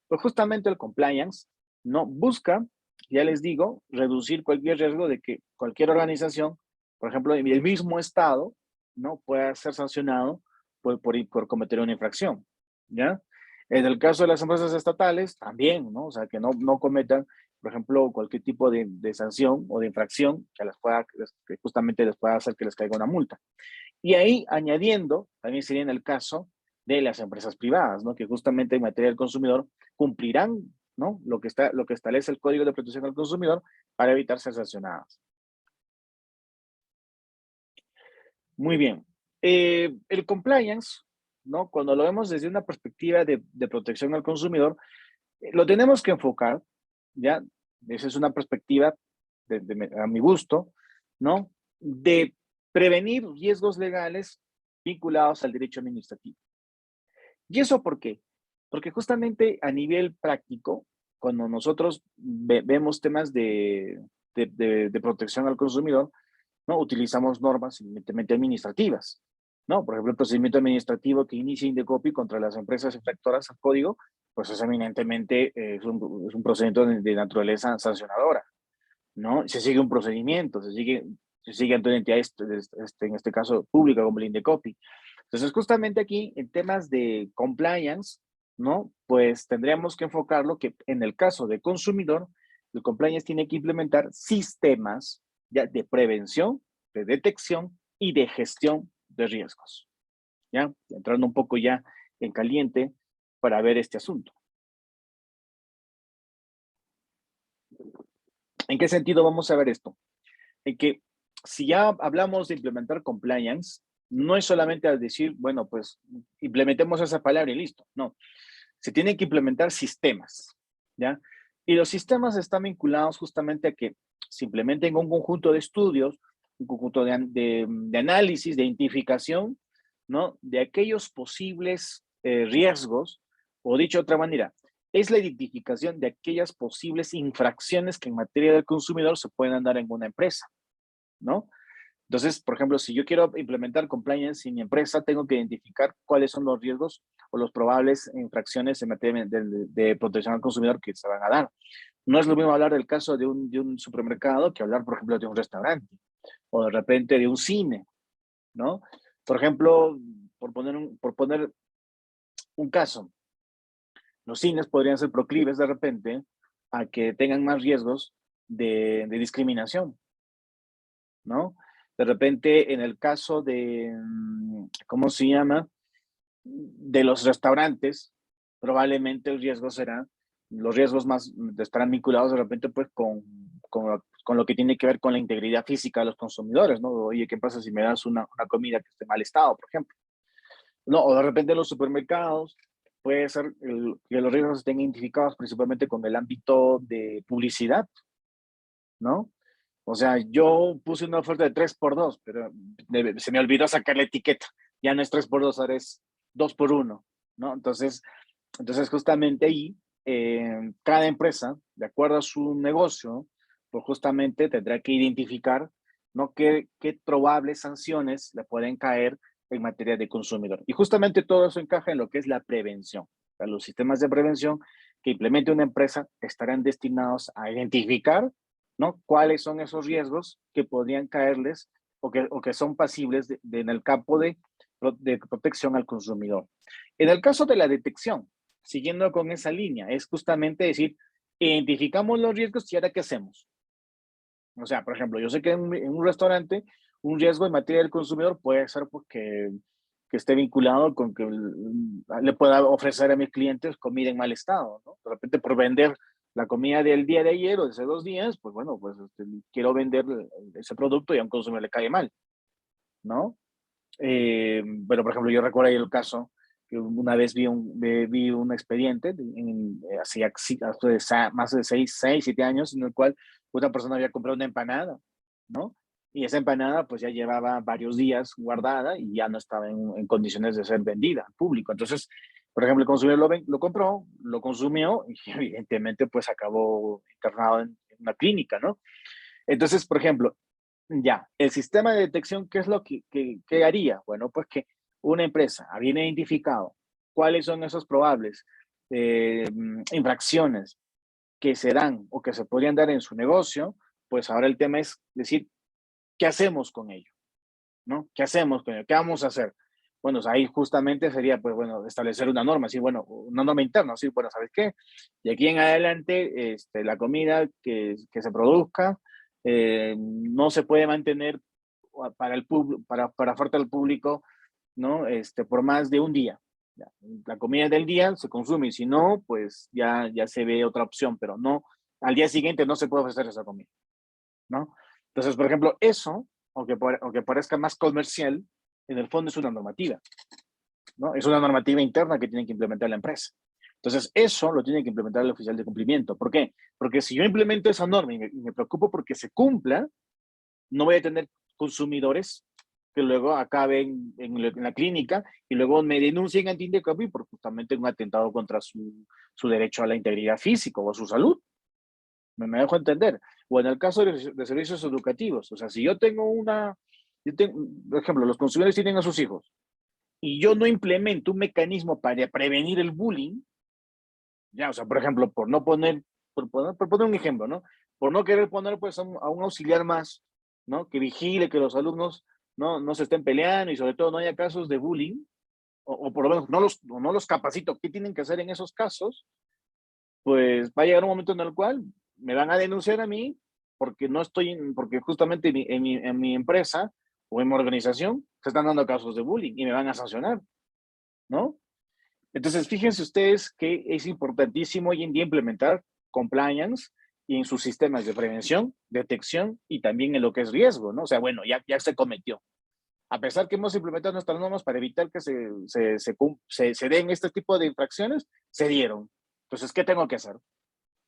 Speaker 1: Pues justamente el compliance no busca, ya les digo, reducir cualquier riesgo de que cualquier organización, por ejemplo, el mismo Estado, ¿no? Pueda ser sancionado por cometer una infracción, ¿ya? En el caso de las empresas estatales, también, ¿no? O sea, que no cometan, por ejemplo, cualquier tipo de sanción o de infracción que justamente les pueda hacer que les caiga una multa. Y ahí añadiendo, también sería en el caso de las empresas privadas, ¿no? Que justamente en materia del consumidor cumplirán, ¿no? Lo que establece el Código de Protección al Consumidor para evitar ser sancionadas. Muy bien. El compliance, ¿no? Cuando lo vemos desde una perspectiva de protección al consumidor, lo tenemos que enfocar, ¿ya? Esa es una perspectiva, a mi gusto, ¿no? De prevenir riesgos legales vinculados al derecho administrativo. ¿Y eso por qué? Porque justamente a nivel práctico, cuando nosotros vemos temas de protección al consumidor, ¿no? Utilizamos normas evidentemente administrativas, ¿no? Por ejemplo, el procedimiento administrativo que inicia Indecopi contra las empresas infractoras al código, pues es eminentemente es un procedimiento de naturaleza sancionadora, ¿no? Se sigue un procedimiento, se sigue ante una entidad, en este caso pública como el Indecopi. Entonces, justamente aquí, en temas de compliance, ¿no? Pues tendríamos que enfocarlo que en el caso de consumidor, el compliance tiene que implementar sistemas ya de prevención, de detección y de gestión de riesgos, ¿ya? Entrando un poco ya en caliente para ver este asunto. ¿En qué sentido vamos a ver esto? En que si ya hablamos de implementar compliance, no es solamente al decir, bueno, pues implementemos esa palabra y listo. No, se tienen que implementar sistemas, ¿ya? Y los sistemas están vinculados justamente a que se implementen un conjunto de estudios, un conjunto de análisis, de identificación, ¿no? De aquellos posibles riesgos, o dicho de otra manera, es la identificación de aquellas posibles infracciones que en materia del consumidor se pueden dar en una empresa, ¿no? Entonces, por ejemplo, si yo quiero implementar compliance en mi empresa, tengo que identificar cuáles son los riesgos o los probables infracciones en materia de protección al consumidor que se van a dar. No es lo mismo hablar del caso de un supermercado que hablar, por ejemplo, de un restaurante o de repente de un cine, ¿no? Por ejemplo, por poner un caso, los cines podrían ser proclives de repente a que tengan más riesgos de discriminación, ¿no? De repente, en el caso de, ¿cómo se llama? De los restaurantes, probablemente el riesgo será, los riesgos más estarán vinculados de repente pues con lo que tiene que ver con la integridad física de los consumidores, ¿no? Oye, ¿qué pasa si me das una comida que esté en mal estado, por ejemplo? No, o de repente en los supermercados puede ser que los riesgos estén identificados principalmente con el ámbito de publicidad, ¿no? O sea, yo puse una oferta de 3 por 2, pero se me olvidó sacar la etiqueta. Ya no es 3 por 2, ahora es 2 por 1, ¿no? Entonces justamente ahí, cada empresa, de acuerdo a su negocio, pues justamente tendrá que identificar, ¿no? Qué probables sanciones le pueden caer en materia de consumidor. Y justamente todo eso encaja en lo que es la prevención. O sea, los sistemas de prevención que implemente una empresa estarán destinados a identificar, ¿no? ¿Cuáles son esos riesgos que podrían caerles o que son pasibles en el campo de protección al consumidor? En el caso de la detección, siguiendo con esa línea, es justamente decir, identificamos los riesgos y ahora qué hacemos. O sea, por ejemplo, yo sé que en un restaurante un riesgo en materia del consumidor puede ser porque que esté vinculado con que le pueda ofrecer a mis clientes comida en mal estado, ¿no? De repente por vender la comida del día de ayer o de hace 2 días, pues bueno, pues quiero vender ese producto y a un consumidor le cae mal, ¿no? Bueno, por ejemplo, yo recuerdo ahí el caso que una vez vi un expediente hace más de 6, 7 años en el cual una persona había comprado una empanada, ¿no? Y esa empanada pues ya llevaba varios días guardada y ya no estaba en condiciones de ser vendida al público. Entonces, por ejemplo, el consumidor lo compró, lo consumió y evidentemente pues acabó internado en una clínica, ¿no? Entonces, por ejemplo, ya, el sistema de detección, ¿qué es lo que haría? Bueno, pues que una empresa había identificado cuáles son esos probables infracciones que se dan o que se podrían dar en su negocio, pues ahora el tema es decir, ¿qué hacemos con ello? ¿No? ¿Qué hacemos con ello? ¿Qué vamos a hacer? Bueno, ahí justamente sería, pues bueno, establecer una norma, así, bueno, una norma interna, así, bueno, ¿sabes qué? De aquí en adelante, la comida que se produzca no se puede mantener para el para oferta al público, ¿no? Por más de un día. Ya. La comida del día se consume y si no, pues ya se ve otra opción, pero no, al día siguiente no se puede ofrecer esa comida, ¿no? Entonces, por ejemplo, eso, aunque parezca más comercial, en el fondo es una normativa, ¿no? Es una normativa interna que tiene que implementar la empresa. Entonces, eso lo tiene que implementar el oficial de cumplimiento. ¿Por qué? Porque si yo implemento esa norma y me preocupo porque se cumpla, no voy a tener consumidores que luego acaben en la clínica y luego me denuncien ante Indecopi por justamente un atentado contra su derecho a la integridad física o a su salud. Me dejo entender. O en el caso de servicios educativos, o sea, si yo tengo por ejemplo, los consumidores tienen a sus hijos y yo no implemento un mecanismo para prevenir el bullying, ya, o sea, por ejemplo, por poner un ejemplo, ¿no? Por no querer poner pues a un auxiliar más, ¿no? Que vigile que los alumnos no se estén peleando y sobre todo no haya casos de bullying, o por lo menos no los capacito qué tienen que hacer en esos casos, pues va a llegar un momento en el cual me van a denunciar a mí porque no estoy, porque justamente en mi empresa o en mi organización se están dando casos de bullying y me van a sancionar, ¿no? Entonces, fíjense ustedes que es importantísimo hoy en día implementar compliance y en sus sistemas de prevención, detección y también en lo que es riesgo, ¿no? O sea, bueno, ya se cometió. A pesar que hemos implementado nuestras normas para evitar que se den este tipo de infracciones, se dieron. Entonces, ¿qué tengo que hacer?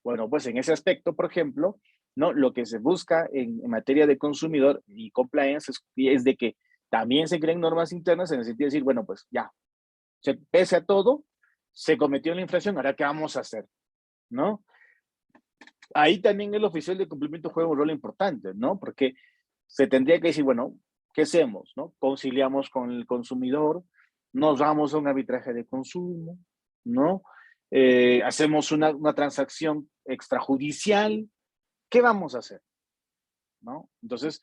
Speaker 1: Bueno, pues en ese aspecto, por ejemplo, ¿no? Lo que se busca en materia de consumidor y compliance es de que también se creen normas internas en el sentido de decir, bueno, pues ya, pese a todo, se cometió la infracción, ahora qué vamos a hacer, ¿no? Ahí también el oficial de cumplimiento juega un rol importante, ¿no? Porque se tendría que decir, bueno, ¿qué hacemos, no? Conciliamos con el consumidor, nos vamos a un arbitraje de consumo, ¿no? Hacemos una transacción extrajudicial, ¿qué vamos a hacer? ¿No? Entonces,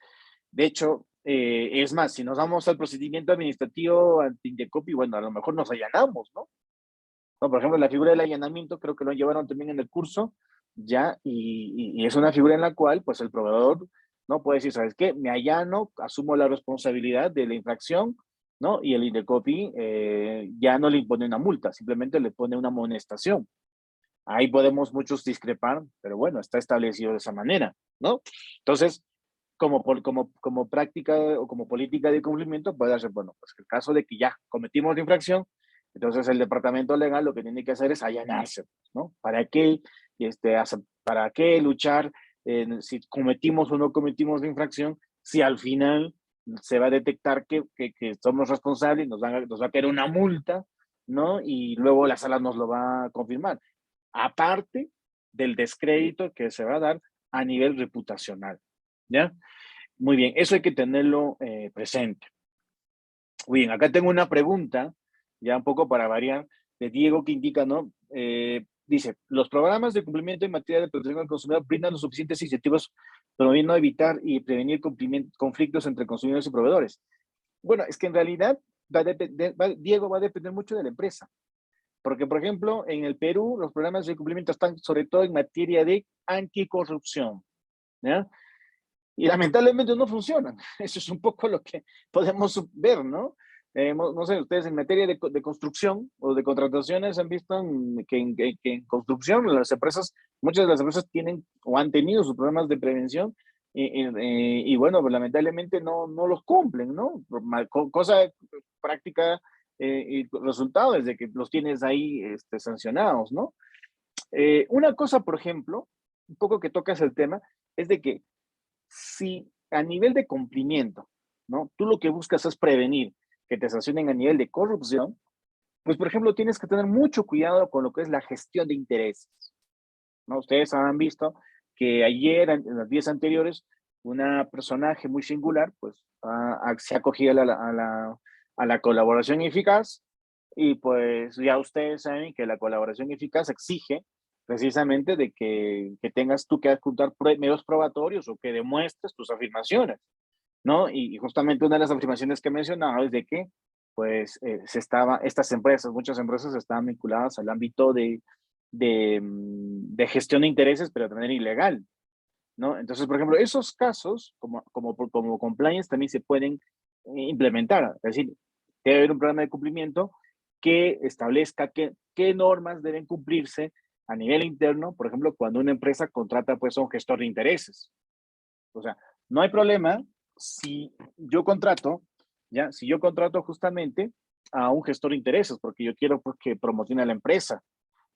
Speaker 1: de hecho, es más, si nos vamos al procedimiento administrativo ante Indecopi, bueno, a lo mejor nos allanamos, ¿no? No, por ejemplo, la figura del allanamiento creo que lo llevaron también en el curso, ya, y es una figura en la cual, pues, el proveedor, ¿no? Puede decir, ¿sabes qué? Me allano, asumo la responsabilidad de la infracción, ¿no? Y el Indecopi ya no le impone una multa, simplemente le pone una amonestación. Ahí podemos muchos discrepar, pero bueno, está establecido de esa manera, ¿no? Entonces, como práctica o como política de cumplimiento, puede ser, bueno, pues el caso de que ya cometimos la infracción, entonces el departamento legal lo que tiene que hacer es allanarse, ¿no? ¿Para qué luchar si cometimos o no cometimos la infracción, si al final se va a detectar que somos responsables, nos va a caer una multa, ¿no? Y luego la sala nos lo va a confirmar. Aparte del descrédito que se va a dar a nivel reputacional, ¿ya? Muy bien, eso hay que tenerlo presente. Muy bien, acá tengo una pregunta, ya un poco para variar, de Diego que indica, ¿no? Dice, los programas de cumplimiento en materia de protección al consumidor brindan los suficientes incentivos promoviendo evitar y prevenir conflictos entre consumidores y proveedores. Bueno, es que en realidad, Diego, va a depender mucho de la empresa. Porque, por ejemplo, en el Perú, los programas de cumplimiento están sobre todo en materia de anticorrupción, ¿ya? Y lamentablemente no funcionan. Eso es un poco lo que podemos ver, ¿no? No sé, ustedes en materia de construcción o de contrataciones han visto que en construcción las empresas, muchas de las empresas tienen o han tenido sus programas de prevención y bueno, pues lamentablemente no los cumplen, ¿no? Cosa práctica y resultado es de que los tienes ahí sancionados, ¿no? Una cosa, por ejemplo, un poco que tocas el tema, es de que si a nivel de cumplimiento, ¿no? Tú lo que buscas es prevenir que te sancionen a nivel de corrupción, pues, por ejemplo, tienes que tener mucho cuidado con lo que es la gestión de intereses, ¿no? Ustedes han visto que ayer, en los días anteriores, una personaje muy singular, pues, se ha acogido a la colaboración eficaz y pues ya ustedes saben que la colaboración eficaz exige precisamente de que tengas tú que adjuntar medios probatorios o que demuestres tus afirmaciones, ¿no? Y justamente una de las afirmaciones que he mencionado es de que, pues, estas empresas, muchas empresas estaban vinculadas al ámbito de gestión de intereses, pero de manera ilegal, ¿no? Entonces, por ejemplo, esos casos, como compliance, también se pueden implementar. Es decir, debe haber un programa de cumplimiento que establezca qué normas deben cumplirse a nivel interno, por ejemplo, cuando una empresa contrata pues a un gestor de intereses. O sea, no hay problema si yo contrato, ¿ya? Si yo contrato justamente a un gestor de intereses, porque yo quiero pues, que promocione a la empresa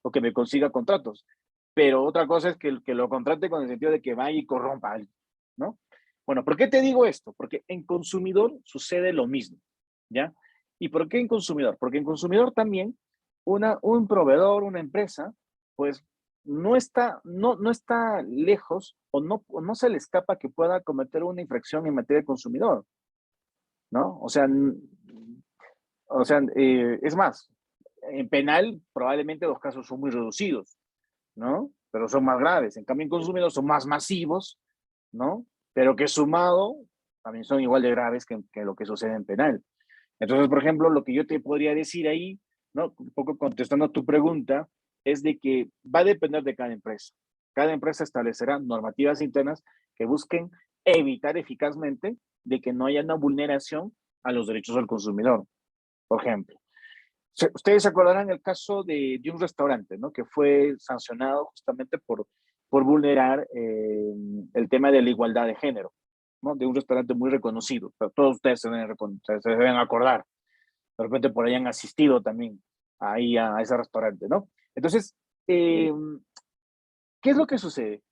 Speaker 1: o que me consiga contratos. Pero otra cosa es que lo contrate con el sentido de que vaya y corrompa a alguien, ¿no? Bueno, ¿por qué te digo esto? Porque en consumidor sucede lo mismo, ¿ya? ¿Y por qué en consumidor? Porque en consumidor también un proveedor, una empresa, pues no está lejos o no se le escapa que pueda cometer una infracción en materia de consumidor, ¿no? Es más, en penal probablemente los casos son muy reducidos, ¿no? Pero son más graves. En cambio, en consumidor son más masivos, ¿no? Pero que sumado también son igual de graves que lo que sucede en penal. Entonces, por ejemplo, lo que yo te podría decir ahí, ¿no? Un poco contestando a tu pregunta, es de que va a depender de cada empresa. Cada empresa establecerá normativas internas que busquen evitar eficazmente de que no haya una vulneración a los derechos del consumidor, por ejemplo. Ustedes se acordarán el caso de un restaurante, ¿no? Que fue sancionado justamente por vulnerar el tema de la igualdad de género, ¿no? De un restaurante muy reconocido. Pero todos ustedes se deben acordar. De repente por ahí han asistido también ahí a ese restaurante, ¿no? Entonces, eh, ¿qué es lo que sucede?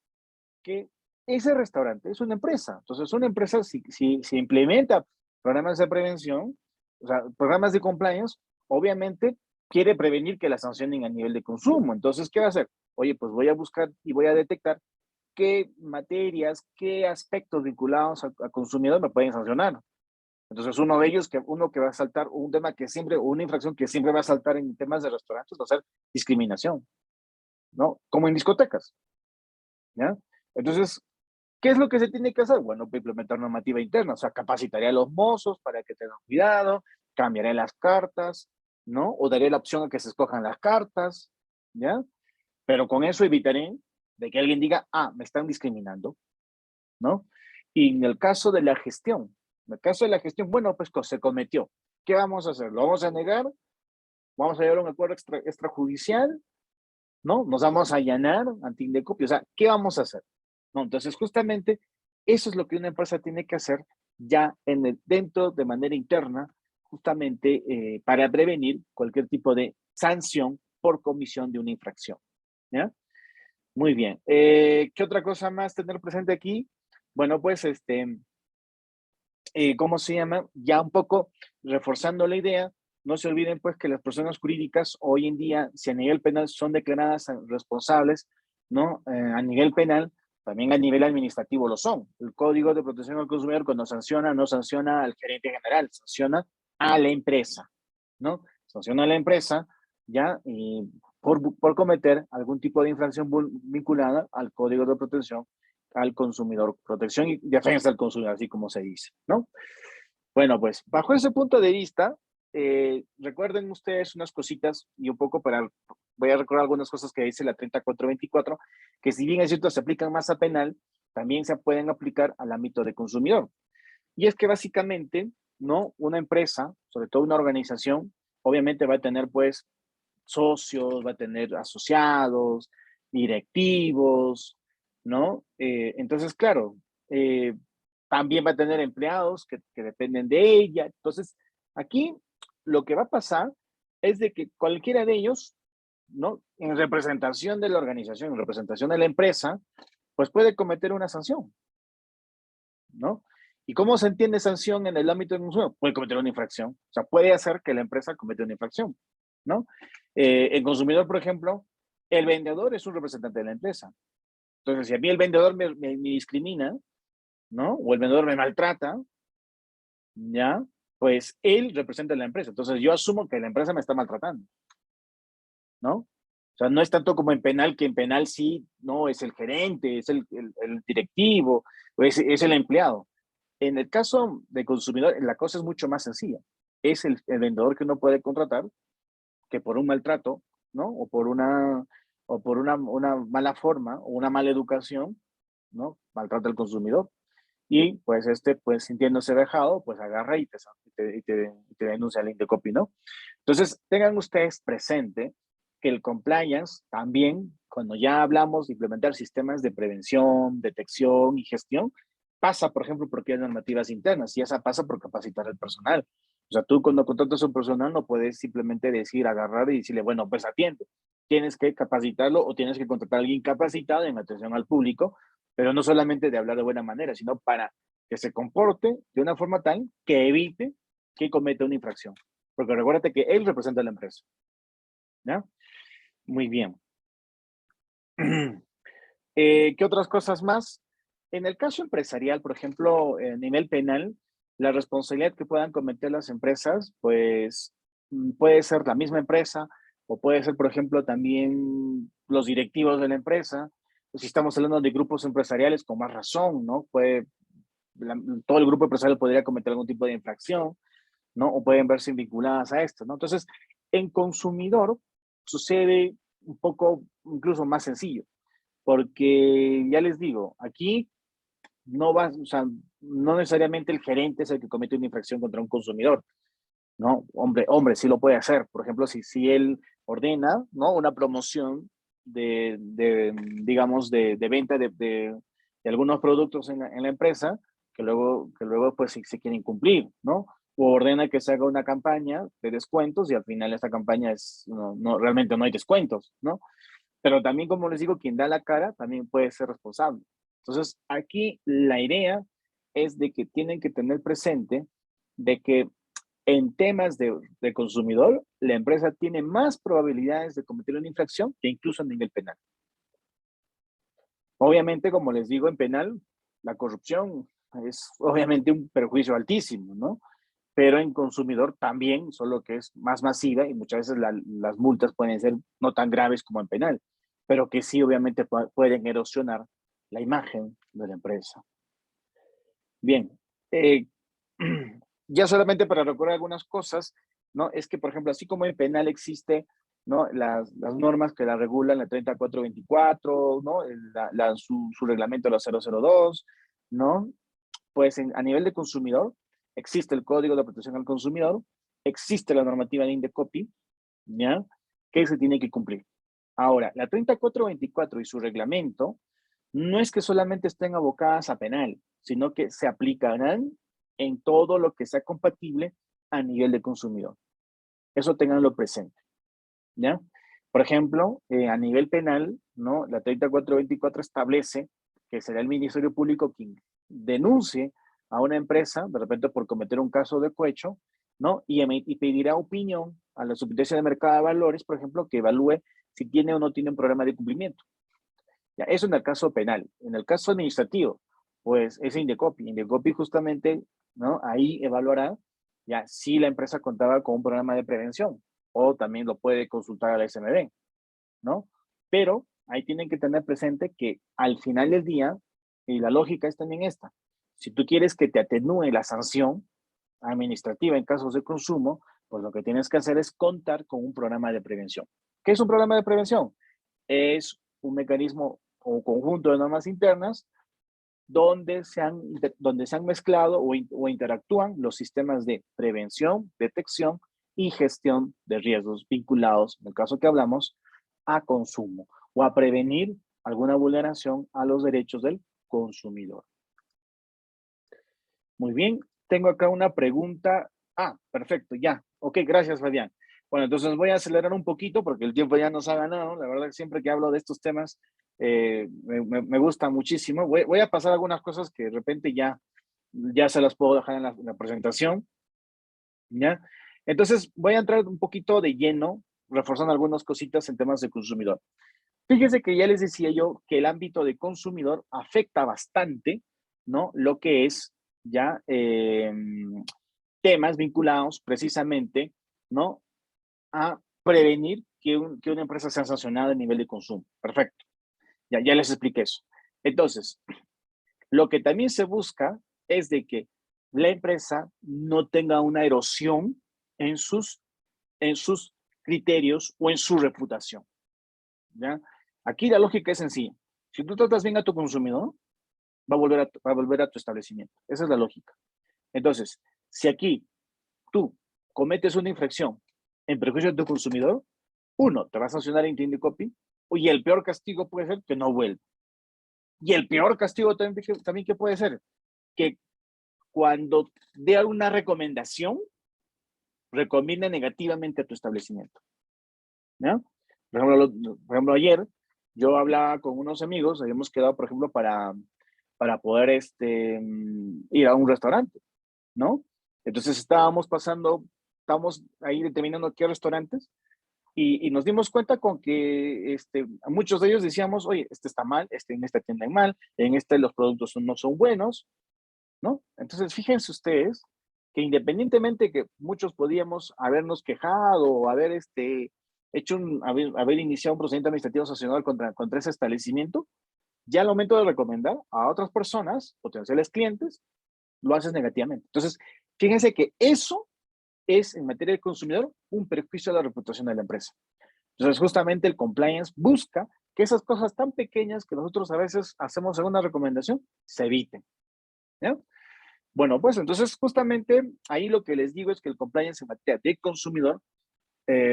Speaker 1: Que ese restaurante es una empresa. Entonces, una empresa, si implementa programas de prevención, o sea, programas de compliance, obviamente quiere prevenir que la sancionen a nivel de consumo. Entonces, ¿qué va a hacer? Oye, pues voy a buscar y voy a detectar qué materias, qué aspectos vinculados a consumidor me pueden sancionar. Entonces, uno de ellos, uno que va a saltar, un tema que siempre, una infracción que siempre va a saltar en temas de restaurantes, va a ser discriminación, ¿no? Como en discotecas. ¿ya? Entonces, ¿qué es lo que se tiene que hacer? Bueno, pues implementar normativa interna, o sea, capacitaría a los mozos para que tengan cuidado, cambiaré las cartas, ¿no? O daré la opción a que se escojan las cartas, ¿ya? Pero con eso evitaré de que alguien diga, ah, me están discriminando, ¿no? Y en el caso de la gestión, en el caso de la gestión, bueno, pues se cometió. ¿Qué vamos a hacer? ¿Lo vamos a negar? ¿Vamos a llevar a un acuerdo extrajudicial? ¿No? ¿Nos vamos a allanar ante Indecopio? O sea, ¿qué vamos a hacer? ¿No? Entonces, justamente, eso es lo que una empresa tiene que hacer ya dentro de manera interna, justamente para prevenir cualquier tipo de sanción por comisión de una infracción. ¿Ya? Muy bien. ¿Qué otra cosa más tener presente aquí? Bueno, pues, ¿cómo se llama? Ya un poco reforzando la idea, no se olviden pues que las personas jurídicas hoy en día, si a nivel penal son declaradas responsables, ¿no? A nivel penal, también a nivel administrativo lo son. El Código de Protección al Consumidor cuando sanciona, no sanciona al gerente general, sanciona a la empresa, ¿no? Sanciona a la empresa, ¿ya? Por cometer algún tipo de infracción vinculada al Código de Protección al consumidor, protección y defensa del consumidor, así como se dice, ¿no? Bueno, pues bajo ese punto de vista, recuerden ustedes unas cositas y un poco voy a recordar algunas cosas que dice la 3424, que si bien es cierto se aplican más a penal, también se pueden aplicar al ámbito de consumidor. Y es que básicamente, ¿no? Una empresa, sobre todo una organización, obviamente va a tener pues socios, va a tener asociados, directivos, ¿no? Entonces, claro, eh, también va a tener empleados que dependen de ella. Entonces, aquí lo que va a pasar es de que cualquiera de ellos, ¿no? En representación de la organización, en representación de la empresa, pues puede cometer una sanción, ¿no? ¿Y cómo se entiende sanción en el ámbito del consumo? Puede cometer una infracción. O sea, puede hacer que la empresa cometa una infracción, ¿no? El consumidor, por ejemplo, el vendedor es un representante de la empresa. Entonces, si a mí el vendedor me discrimina, ¿no? O el vendedor me maltrata, ¿ya? Pues él representa a la empresa. Entonces, yo asumo que la empresa me está maltratando, ¿no? O sea, no es tanto como en penal, que en penal sí, no, es el gerente, es el directivo, es el empleado. En el caso de consumidor, la cosa es mucho más sencilla. Es el vendedor que uno puede contratar que por un maltrato, ¿no? O por una mala forma o una mala educación, ¿no? Maltrata al consumidor. Y pues pues sintiéndose vejado, pues agarra y te denuncia al Indecopi, ¿no? Entonces, tengan ustedes presente que el compliance también, cuando ya hablamos de implementar sistemas de prevención, detección y gestión, pasa, por ejemplo, por aquellas normativas internas y esa pasa por capacitar al personal. O sea, tú cuando contratas a un personal no puedes simplemente decir, agarrar y decirle, bueno, pues atiende. Tienes que capacitarlo o tienes que contratar a alguien capacitado en atención al público, pero no solamente de hablar de buena manera, sino para que se comporte de una forma tal que evite que cometa una infracción. Porque recuérdate que él representa a la empresa. ¿Ya? Muy bien. ¿Qué otras cosas más? En el caso empresarial, por ejemplo, a nivel penal, la responsabilidad que puedan cometer las empresas, pues puede ser la misma empresa o puede ser, por ejemplo, también los directivos de la empresa. Si estamos hablando de grupos empresariales, con más razón, ¿no? Todo el grupo empresarial podría cometer algún tipo de infracción, ¿no? O pueden verse vinculadas a esto, ¿no? Entonces, en consumidor sucede un poco incluso más sencillo, porque ya les digo, aquí no va, o sea, no necesariamente el gerente es el que comete una infracción contra un consumidor, ¿no? Hombre, sí lo puede hacer. Por ejemplo, si él ordena, ¿no? Una promoción digamos, de venta de algunos productos en la empresa que luego pues se quieren cumplir, ¿no? O ordena que se haga una campaña de descuentos y al final esta campaña realmente no hay descuentos, ¿no? Pero también, como les digo, quien da la cara también puede ser responsable. Entonces, aquí la idea es de que tienen que tener presente de que en temas de consumidor, la empresa tiene más probabilidades de cometer una infracción que incluso a nivel penal. Obviamente, como les digo, en penal, la corrupción es obviamente un perjuicio altísimo, ¿no? Pero en consumidor también, solo que es más masiva y muchas veces las multas pueden ser no tan graves como en penal, pero que sí obviamente pueden erosionar la imagen de la empresa. Bien, eh, ya solamente para recordar algunas cosas, ¿no? Es que, por ejemplo, así como en penal existe, ¿no? Las normas que la regulan, la 3424, ¿no? Su reglamento, la 002, ¿no? Pues a nivel de consumidor, existe el Código de Protección al Consumidor, existe la normativa de Indecopi, ¿ya? Que se tiene que cumplir. Ahora, la 3424 y su reglamento no es que solamente estén abocadas a penal, sino que se aplicarán en todo lo que sea compatible a nivel de consumidor. Eso tenganlo presente, ¿ya? Por ejemplo, a nivel penal, ¿no? La 3424 establece que será el Ministerio Público quien denuncie a una empresa, de repente por cometer un caso de cohecho, ¿no? Y pedirá opinión a la Superintendencia de Mercado de Valores, por ejemplo, que evalúe si tiene o no tiene un programa de cumplimiento. Ya, eso en el caso penal. En el caso administrativo, pues es Indecopi. Indecopi justamente, ¿no? Ahí evaluará ya si la empresa contaba con un programa de prevención o también lo puede consultar a la SMB, ¿no? Pero ahí tienen que tener presente que al final del día, y la lógica es también esta, si tú quieres que te atenúe la sanción administrativa en casos de consumo, pues lo que tienes que hacer es contar con un programa de prevención. ¿Qué es un programa de prevención? Es un mecanismo o conjunto de normas internas donde se han mezclado o interactúan los sistemas de prevención, detección y gestión de riesgos vinculados, en el caso que hablamos, a consumo o a prevenir alguna vulneración a los derechos del consumidor. Muy bien, tengo acá una pregunta. Ah, perfecto, ya. Ok, gracias, Fabián. Bueno, entonces voy a acelerar un poquito porque el tiempo ya nos ha ganado. La verdad que siempre que hablo de estos temas me gusta muchísimo. Voy a pasar algunas cosas que de repente ya se las puedo dejar en la presentación, ¿ya? Entonces voy a entrar un poquito de lleno, reforzando algunas cositas en temas de consumidor. Fíjese que ya les decía yo que el ámbito de consumidor afecta bastante, ¿no? Lo que es ya temas vinculados precisamente, ¿no? A prevenir que una empresa sea sancionada a nivel de consumo. Perfecto. Ya les expliqué eso. Entonces, lo que también se busca es de que la empresa no tenga una erosión en sus criterios o en su reputación, ¿ya? Aquí la lógica es sencilla. Si tú tratas bien a tu consumidor, va a volver a tu establecimiento. Esa es la lógica. Entonces, si aquí tú cometes una infracción en perjuicio de tu consumidor, uno, te va a sancionar en Indecopy, y el peor castigo puede ser que no vuelva. Y el peor castigo también que puede ser que cuando dé alguna recomendación, recomienda negativamente a tu establecimiento, ¿no? Por ejemplo, ayer yo hablaba con unos amigos, habíamos quedado, por ejemplo, para poder ir a un restaurante, ¿no? Entonces estábamos ahí determinando qué restaurantes y nos dimos cuenta con que a muchos de ellos decíamos, oye, este está mal, en esta tienda mal, en este los productos no son buenos, ¿no? Entonces fíjense ustedes que independientemente que muchos podíamos habernos quejado o haber iniciado un procedimiento administrativo sancionador contra ese establecimiento, ya al momento de recomendar a otras personas, potenciales clientes, lo haces negativamente. Entonces, fíjense que eso es, en materia de consumidor, un perjuicio a la reputación de la empresa. Entonces, justamente el compliance busca que esas cosas tan pequeñas que nosotros a veces hacemos en una recomendación se eviten, ¿ya? Bueno, pues entonces justamente ahí lo que les digo es que el compliance en materia de consumidor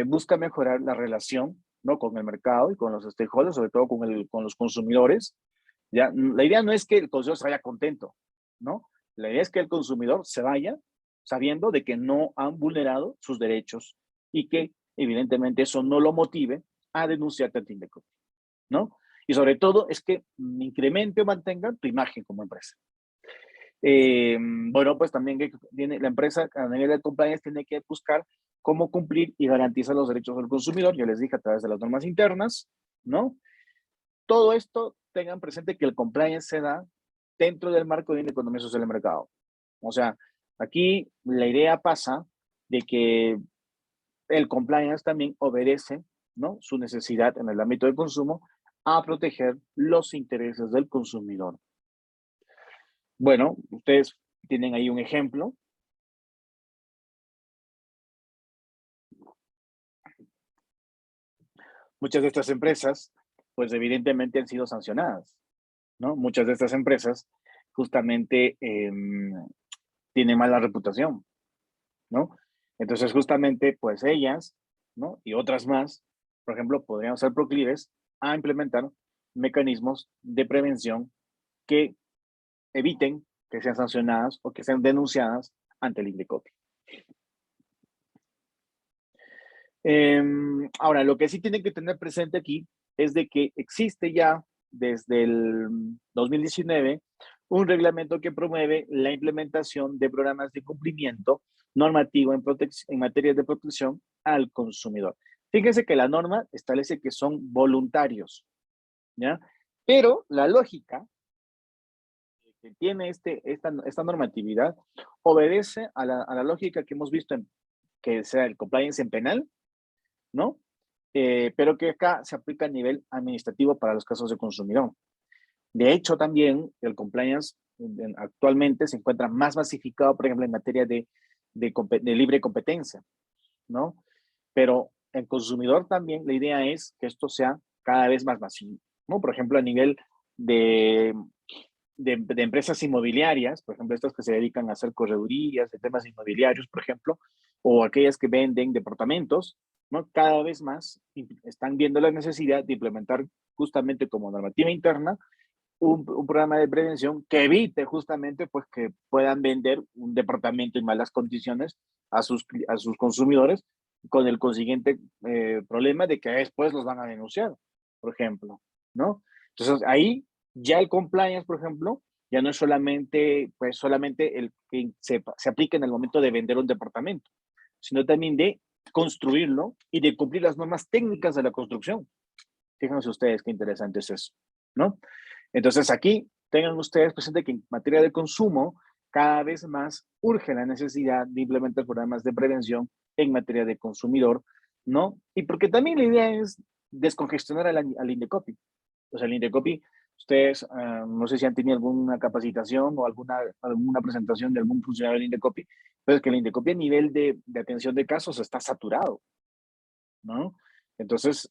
Speaker 1: busca mejorar la relación, ¿no? Con el mercado y con los stakeholders, sobre todo con los consumidores, ¿ya? La idea no es que el consumidor se vaya contento, ¿no? La idea es que el consumidor se vaya sabiendo de que no han vulnerado sus derechos y que evidentemente eso no lo motive a denunciarte al Tindeco, ¿no? Y sobre todo es que incremente o mantenga tu imagen como empresa. Bueno, pues también que tiene, la empresa a nivel de compliance tiene que buscar cómo cumplir y garantizar los derechos del consumidor, ya les dije, a través de las normas internas, ¿no? Todo esto tengan presente que el compliance se da dentro del marco de una economía social de mercado. O sea, aquí la idea pasa de que el compliance también obedece, ¿no? Su necesidad en el ámbito del consumo a proteger los intereses del consumidor. Bueno, ustedes tienen ahí un ejemplo. Muchas de estas empresas, pues evidentemente han sido sancionadas, ¿no? Muchas de estas empresas justamente tienen mala reputación, ¿no? Entonces justamente pues ellas, ¿no? Y otras más, por ejemplo, podrían ser proclives a implementar mecanismos de prevención que eviten que sean sancionadas o que sean denunciadas ante el INDECOPI. Ahora, lo que sí tienen que tener presente aquí es de que existe ya desde el 2019 un reglamento que promueve la implementación de programas de cumplimiento normativo en materia de protección al consumidor. Fíjense que la norma establece que son voluntarios, ¿ya? Pero la lógica que tiene esta normatividad obedece a la lógica que hemos visto que sea el compliance en penal, ¿no? Pero que acá se aplica a nivel administrativo para los casos de consumidor. De hecho, también el compliance actualmente se encuentra más masificado, por ejemplo, en materia de libre competencia, ¿no? Pero en consumidor también la idea es que esto sea cada vez más masivo, ¿no? Por ejemplo, a nivel de, de empresas inmobiliarias, por ejemplo, estas que se dedican a hacer corredurías de temas inmobiliarios, por ejemplo, o aquellas que venden departamentos, ¿no? Cada vez más están viendo la necesidad de implementar justamente como normativa interna un programa de prevención que evite justamente pues que puedan vender un departamento en malas condiciones a sus consumidores con el consiguiente problema de que después los van a denunciar, por ejemplo, ¿no? Entonces ahí ya el compliance, por ejemplo, ya no es solamente, pues solamente el que se aplica en el momento de vender un departamento, sino también de construirlo y de cumplir las normas técnicas de la construcción. Fíjense ustedes qué interesante es eso, ¿no? Entonces aquí tengan ustedes presente que en materia de consumo cada vez más urge la necesidad de implementar programas de prevención en materia de consumidor, ¿no? Y porque también la idea es descongestionar al INDECOPI. O sea, el INDECOPI, ustedes no sé si han tenido alguna capacitación o alguna presentación de algún funcionario del INDECOPI, pero es que el INDECOPI a nivel de atención de casos está saturado, ¿no? Entonces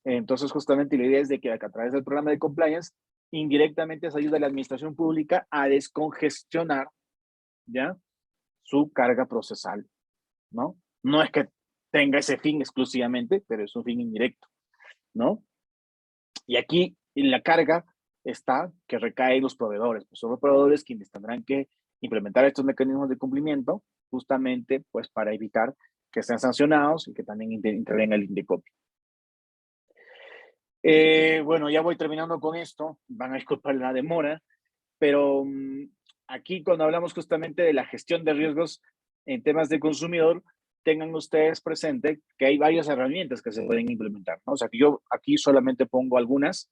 Speaker 1: justamente la idea es de que a través del programa de compliance, indirectamente se ayuda a la administración pública a descongestionar, ¿ya? Su carga procesal, ¿no? No es que tenga ese fin exclusivamente, pero es un fin indirecto, ¿no? Y aquí en la carga está que recae en los proveedores, pues son los proveedores quienes tendrán que implementar estos mecanismos de cumplimiento justamente pues para evitar que sean sancionados y que también intervenga el INDECOPI. Bueno, ya voy terminando con esto, van a disculpar la demora, pero aquí cuando hablamos justamente de la gestión de riesgos en temas de consumidor, tengan ustedes presente que hay varias herramientas que se pueden implementar, ¿no? O sea, que yo aquí solamente pongo algunas,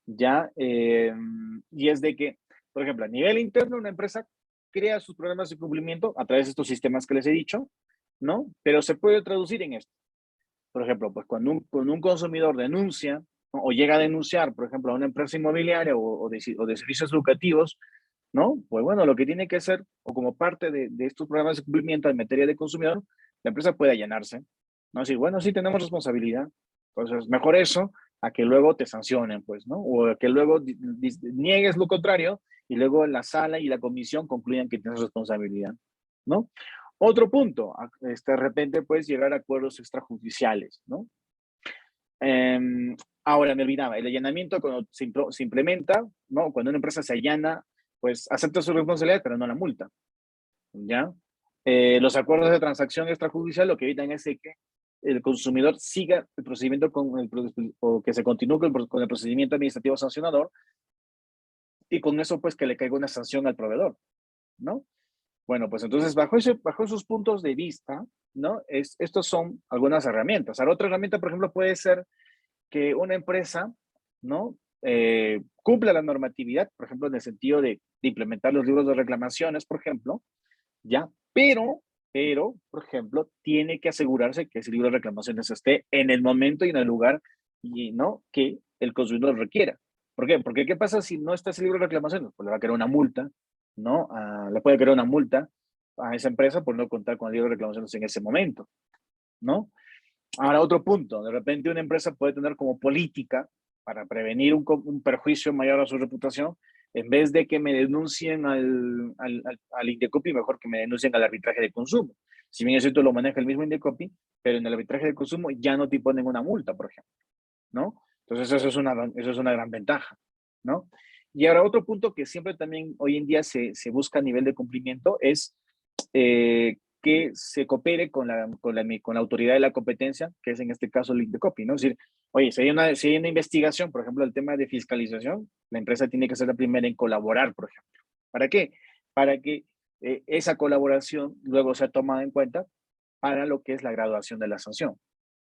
Speaker 1: ya, y es de que, por ejemplo, a nivel interno, una empresa crea sus programas de cumplimiento a través de estos sistemas que les he dicho, ¿no? Pero se puede traducir en esto. Por ejemplo, pues cuando un consumidor denuncia, ¿no? O llega a denunciar, por ejemplo, a una empresa inmobiliaria o de servicios educativos, ¿no? Pues bueno, lo que tiene que hacer, o como parte de estos programas de cumplimiento en materia de consumidor, la empresa puede allanarse, ¿no? Decir, bueno, sí tenemos responsabilidad, entonces mejor eso a que luego te sancionen, pues, ¿no? O a que luego niegues lo contrario y luego la sala y la comisión concluyan que tienes responsabilidad, ¿no? Otro punto, de repente puedes llegar a acuerdos extrajudiciales, ¿no? Ahora me olvidaba, el allanamiento cuando se implementa, ¿no? Cuando una empresa se allana, pues acepta su responsabilidad, pero no la multa, ¿ya? Los acuerdos de transacción extrajudicial lo que evitan es que el consumidor siga el procedimiento o que se continúe con el procedimiento administrativo sancionador y con eso pues que le caiga una sanción al proveedor, ¿no? Bueno, pues entonces bajo esos puntos de vista, ¿no? Estos son algunas herramientas. Ahora, otra herramienta, por ejemplo, puede ser que una empresa, ¿no? Cumpla la normatividad, por ejemplo, en el sentido de implementar los libros de reclamaciones, por ejemplo, ¿ya? Por ejemplo, tiene que asegurarse que ese libro de reclamaciones esté en el momento y en el lugar, y, ¿no? Que el consumidor requiera. ¿Por qué? Porque ¿qué pasa si no está ese libro de reclamaciones? Pues le va a quedar una multa, ¿no? Le puede quedar una multa a esa empresa por no contar con el libro de reclamaciones en ese momento, ¿no? Ahora, otro punto, de repente una empresa puede tener como política para prevenir un perjuicio mayor a su reputación, en vez de que me denuncien al Indecopi, mejor que me denuncien al arbitraje de consumo. Si bien es cierto, lo maneja el mismo Indecopi, pero en el arbitraje de consumo ya no te imponen una multa, por ejemplo, ¿no? Entonces eso es una gran ventaja, ¿no? Y ahora otro punto que siempre también hoy en día se busca a nivel de cumplimiento es que se coopere con la autoridad de la competencia, que es en este caso el Indecopi, ¿no? Es decir, oye, si hay una investigación, por ejemplo, el tema de fiscalización, la empresa tiene que ser la primera en colaborar, por ejemplo. ¿Para qué? Para que esa colaboración luego sea tomada en cuenta para lo que es la graduación de la sanción,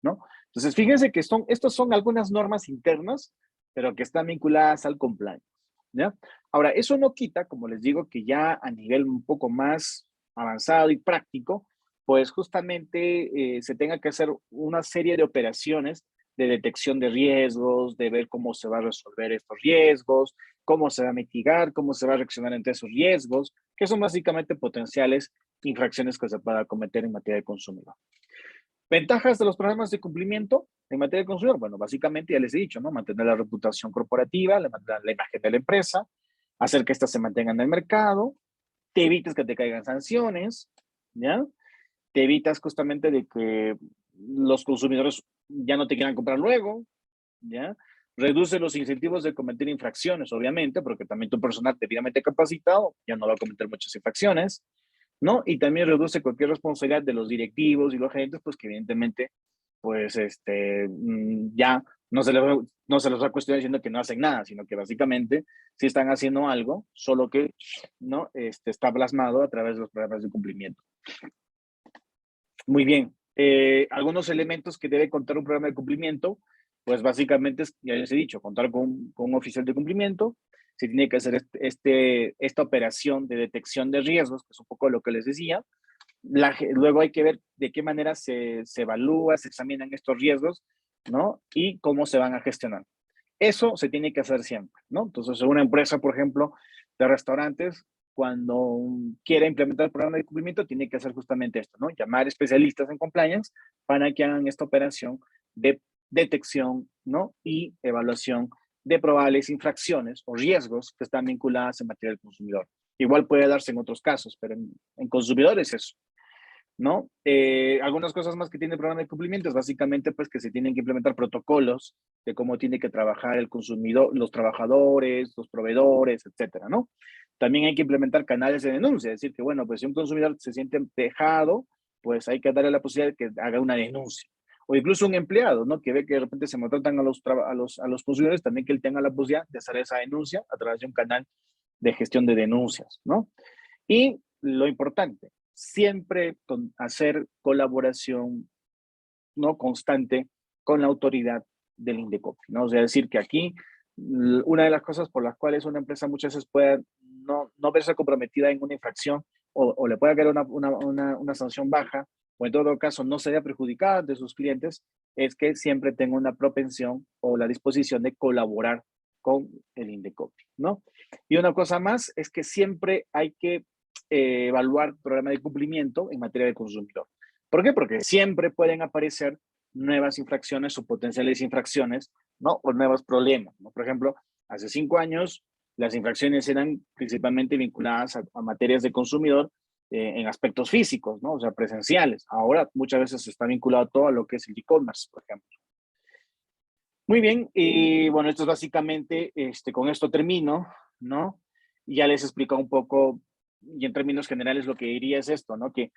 Speaker 1: ¿no? Entonces, fíjense que estos son algunas normas internas, pero que están vinculadas al compliance, ¿ya? Ahora, eso no quita, como les digo, que ya a nivel un poco más avanzado y práctico, pues justamente se tenga que hacer una serie de operaciones de detección de riesgos, de ver cómo se va a resolver estos riesgos, cómo se va a mitigar, cómo se va a reaccionar ante esos riesgos, que son básicamente potenciales infracciones que se pueda cometer en materia de consumidor. Ventajas de los programas de cumplimiento en materia de consumidor. Bueno, básicamente ya les he dicho, ¿no? Mantener la reputación corporativa, la imagen de la empresa, hacer que éstas se mantengan en el mercado, te evitas que te caigan sanciones, ¿ya? Te evitas justamente de que los consumidores ya no te quieran comprar luego, ¿ya? Reduce los incentivos de cometer infracciones, obviamente, porque también tu personal debidamente capacitado ya no va a cometer muchas infracciones, ¿no? Y también reduce cualquier responsabilidad de los directivos y los gerentes, pues que evidentemente, pues, ya no se les va a cuestionar diciendo que no hacen nada, sino que básicamente sí están haciendo algo, solo que, ¿no? Está plasmado a través de los programas de cumplimiento. Muy bien. Algunos elementos que debe contar un programa de cumplimiento, pues básicamente, ya les he dicho, contar con un oficial de cumplimiento, se tiene que hacer esta operación de detección de riesgos, que es un poco lo que les decía. Luego hay que ver de qué manera se evalúa, se examinan estos riesgos, ¿no? Y cómo se van a gestionar. Eso se tiene que hacer siempre, ¿no? Entonces, una empresa, por ejemplo, de restaurantes, cuando quiera implementar el programa de cumplimiento, tiene que hacer justamente esto, ¿no? Llamar especialistas en compliance para que hagan esta operación de detección, ¿no? Y evaluación de probables infracciones o riesgos que están vinculadas en materia del consumidor. Igual puede darse en otros casos, pero en consumidores eso, ¿no? Algunas cosas más que tiene el programa de cumplimiento es básicamente pues que se tienen que implementar protocolos de cómo tiene que trabajar el consumidor, los trabajadores, los proveedores, etcétera, ¿no? También hay que implementar canales de denuncia, es decir, que bueno, pues si un consumidor se siente dejado, pues hay que darle la posibilidad de que haga una denuncia. O incluso un empleado, ¿no? Que ve que de repente se maltratan a los consumidores, también que él tenga la posibilidad de hacer esa denuncia a través de un canal de gestión de denuncias, ¿no? Y lo importante, siempre hacer colaboración no constante con la autoridad del Indecopi, ¿no? O sea, decir que aquí una de las cosas por las cuales una empresa muchas veces puede no verse comprometida en una infracción o le puede caer una sanción baja o en todo caso no se vea perjudicada de sus clientes es que siempre tenga una propensión o la disposición de colaborar con el Indecopi, ¿no? Y una cosa más es que siempre hay que evaluar programa de cumplimiento en materia de consumidor. ¿Por qué? Porque siempre pueden aparecer nuevas infracciones o potenciales infracciones, ¿no? O nuevos problemas, ¿no? Por ejemplo, hace 5 años las infracciones eran principalmente vinculadas a materias de consumidor en aspectos físicos, ¿no? O sea, presenciales. Ahora muchas veces está vinculado todo a lo que es el e-commerce, por ejemplo. Muy bien, y bueno, esto es básicamente, con esto termino, ¿no? Y ya les he explicado un poco, y en términos generales lo que diría es esto, ¿no? Que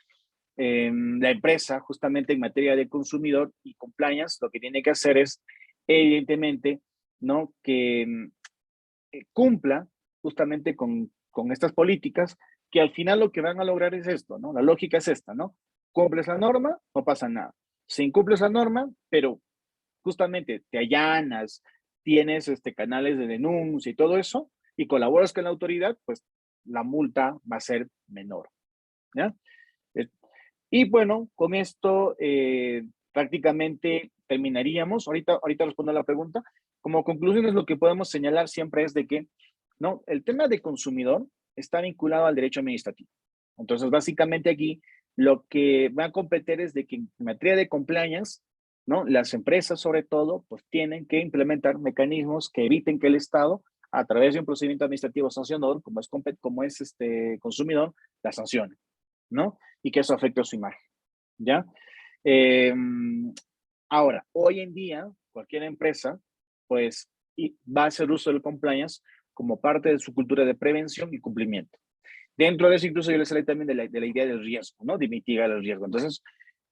Speaker 1: la empresa, justamente en materia de consumidor y compliance, lo que tiene que hacer es, evidentemente, ¿no? Que cumpla justamente con estas políticas, que al final lo que van a lograr es esto, ¿no? La lógica es esta, ¿no? Cumples la norma, no pasa nada. Si incumples la norma, pero justamente te allanas, tienes canales de denuncia y todo eso, y colaboras con la autoridad, pues la multa va a ser menor, ¿ya? Y bueno, con esto prácticamente terminaríamos. Ahorita respondo a la pregunta. como conclusiones lo que podemos señalar siempre es de que, ¿no? El tema de consumidor está vinculado al derecho administrativo. Entonces, básicamente aquí lo que va a competir es de que en materia de compliance, ¿no? Las empresas, sobre todo, pues tienen que implementar mecanismos que eviten que el Estado, a través de un procedimiento administrativo sancionador, como es este consumidor, la sancione, ¿no? Y que eso afecte a su imagen, ¿ya? Eh, Ahora, hoy en día, cualquier empresa, pues, va a hacer uso del compliance como parte de su cultura de prevención y cumplimiento. Dentro de eso, incluso yo les hablé también de la idea del riesgo, ¿no? De mitigar el riesgo. Entonces,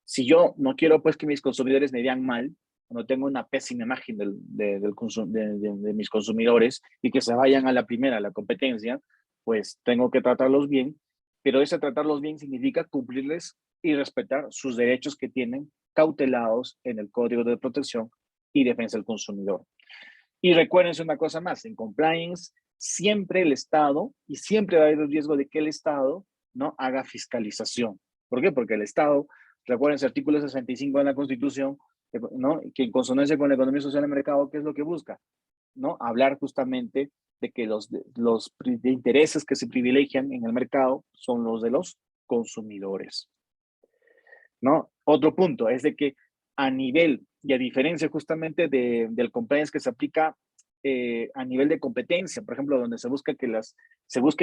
Speaker 1: si yo no quiero, pues, que mis consumidores me vean mal, no tengo una pésima imagen de mis consumidores y que se vayan a la primera, a la competencia, pues tengo que tratarlos bien, pero ese tratarlos bien significa cumplirles y respetar sus derechos que tienen cautelados en el Código de Protección y Defensa del Consumidor. Y recuérdense una cosa más, en compliance siempre el Estado, y siempre va a haber el riesgo de que el Estado no haga fiscalización. ¿Por qué? Porque el Estado, recuérdense, artículo 65 de la Constitución, ¿no? Que en consonancia con la economía social del mercado, ¿qué es lo que busca? ¿No? Hablar justamente de que los de intereses que se privilegian en el mercado son los de los consumidores, ¿no? Otro punto es de que a nivel, y a diferencia justamente del compliance que se aplica a nivel de competencia, por ejemplo, donde se busca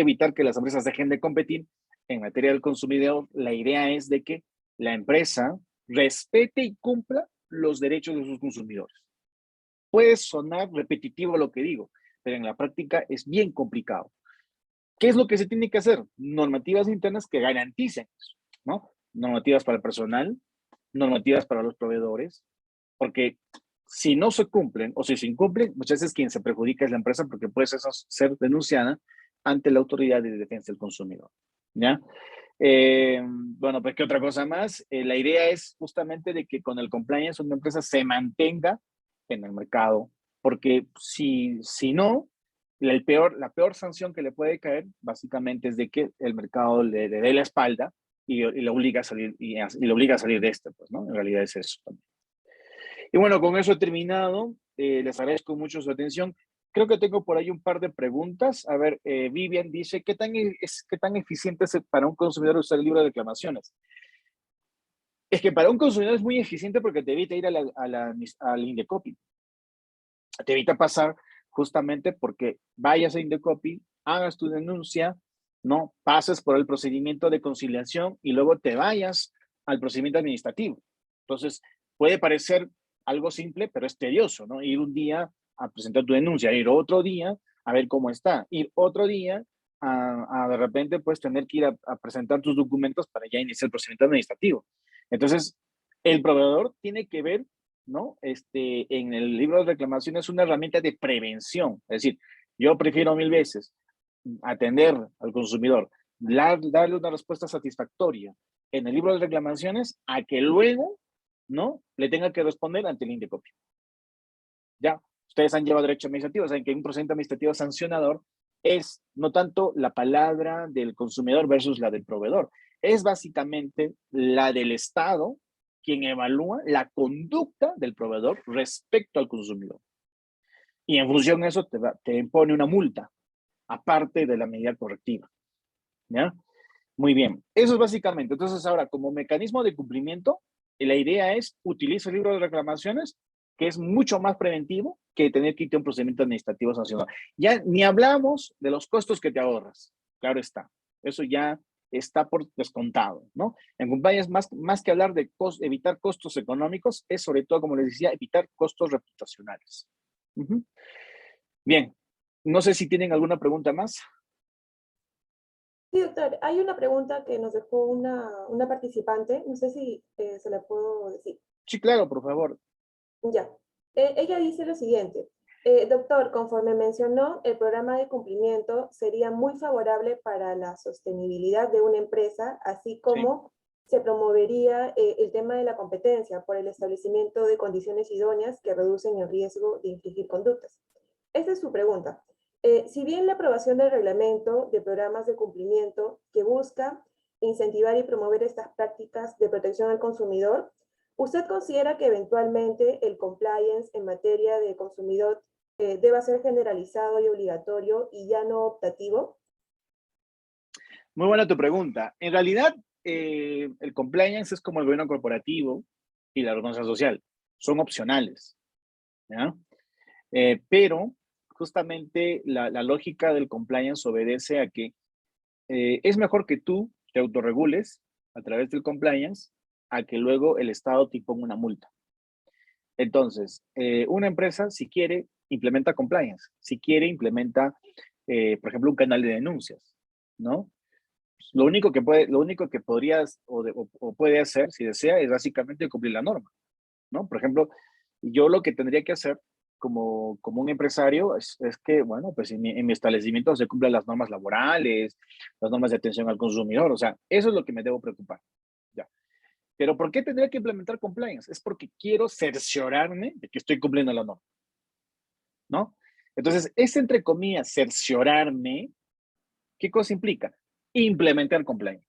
Speaker 1: evitar que las empresas dejen de competir en materia del consumidor, la idea es de que la empresa respete y cumpla los derechos de sus consumidores. Puede sonar repetitivo lo que digo, pero en la práctica es bien complicado. ¿Qué es lo que se tiene que hacer? Normativas internas que garanticen eso, ¿no? Normativas para el personal, normativas para los proveedores, porque si no se cumplen o si se incumplen, muchas veces quien se perjudica es la empresa porque puede ser denunciada ante la Autoridad de Defensa del Consumidor, ¿ya? Bueno, pues, ¿qué otra cosa más? La idea es justamente de que con el compliance una empresa se mantenga en el mercado, porque si no, la peor sanción que le puede caer básicamente es de que el mercado le dé la espalda y le obliga a salir, le obliga a salir de este, pues, ¿no? En realidad es eso también. Y bueno, con eso he terminado. Les agradezco mucho su atención. Creo que tengo por ahí un par de preguntas. A ver, Vivian dice, ¿qué tan eficiente es para un consumidor usar el libro de reclamaciones? Es que para un consumidor es muy eficiente porque te evita ir al Indecopy. Te evita pasar justamente porque vayas a Indecopy, hagas tu denuncia, no pases por el procedimiento de conciliación y luego te vayas al procedimiento administrativo. Entonces, puede parecer algo simple, pero es tedioso, ¿no? Ir un día a presentar tu denuncia, ir otro día a ver cómo está, ir otro día a de repente pues tener que ir a presentar tus documentos para ya iniciar el procedimiento administrativo. Entonces, el proveedor tiene que ver, ¿no? En el libro de reclamaciones es una herramienta de prevención. Es decir, yo prefiero 1000 veces atender al consumidor, darle una respuesta satisfactoria en el libro de reclamaciones a que luego, ¿no? Le tenga que responder ante el Indecopy. Ya, ustedes han llevado derecho administrativo, saben que un procedimiento administrativo sancionador es no tanto la palabra del consumidor versus la del proveedor, es básicamente la del Estado quien evalúa la conducta del proveedor respecto al consumidor. Y en función de eso te impone una multa, aparte de la medida correctiva. ¿Ya? Muy bien. Eso es básicamente. Entonces, ahora, como mecanismo de cumplimiento, la idea es utilizar el libro de reclamaciones, que es mucho más preventivo que tener que ir a un procedimiento administrativo sancionador. Ya ni hablamos de los costos que te ahorras. Claro está. Eso ya está por descontado, ¿no? En compliance, más que hablar de evitar costos económicos, es sobre todo, como les decía, evitar costos reputacionales. Bien. No sé si tienen alguna pregunta más.
Speaker 2: Sí, doctor, hay una pregunta que nos dejó una participante, no sé si se la puedo decir.
Speaker 1: Sí, claro, por favor.
Speaker 2: Ya. Ella dice lo siguiente. Doctor, conforme mencionó, el programa de cumplimiento sería muy favorable para la sostenibilidad de una empresa, así
Speaker 1: Sí.
Speaker 2: como se promovería el tema de la competencia por el establecimiento de condiciones idóneas que reducen el riesgo de infringir conductas. Esta es su pregunta. Si bien la aprobación del reglamento de programas de cumplimiento que busca incentivar y promover estas prácticas de protección al consumidor, ¿usted considera que eventualmente el compliance en materia de consumidor deba ser generalizado y obligatorio y ya no optativo?
Speaker 1: Muy buena tu pregunta. En realidad, el compliance es como el gobierno corporativo y la organización social. Son opcionales, ¿ya? Pero justamente la lógica del compliance obedece a que es mejor que tú te autorregules a través del compliance a que luego el Estado te imponga una multa. Entonces, una empresa, si quiere, implementa compliance. Si quiere, implementa, por ejemplo, un canal de denuncias, ¿no? Lo único que podrías o puede hacer, si desea, es básicamente cumplir la norma, ¿no? Por ejemplo, yo lo que tendría que hacer como un empresario es que, bueno, pues en mi establecimiento se cumplan las normas laborales, las normas de atención al consumidor, o sea, eso es lo que me debo preocupar, ya. Pero ¿por qué tendría que implementar compliance? Es porque quiero cerciorarme de que estoy cumpliendo la norma, ¿no? Entonces, es entre comillas cerciorarme, ¿qué cosa implica? Implementar compliance.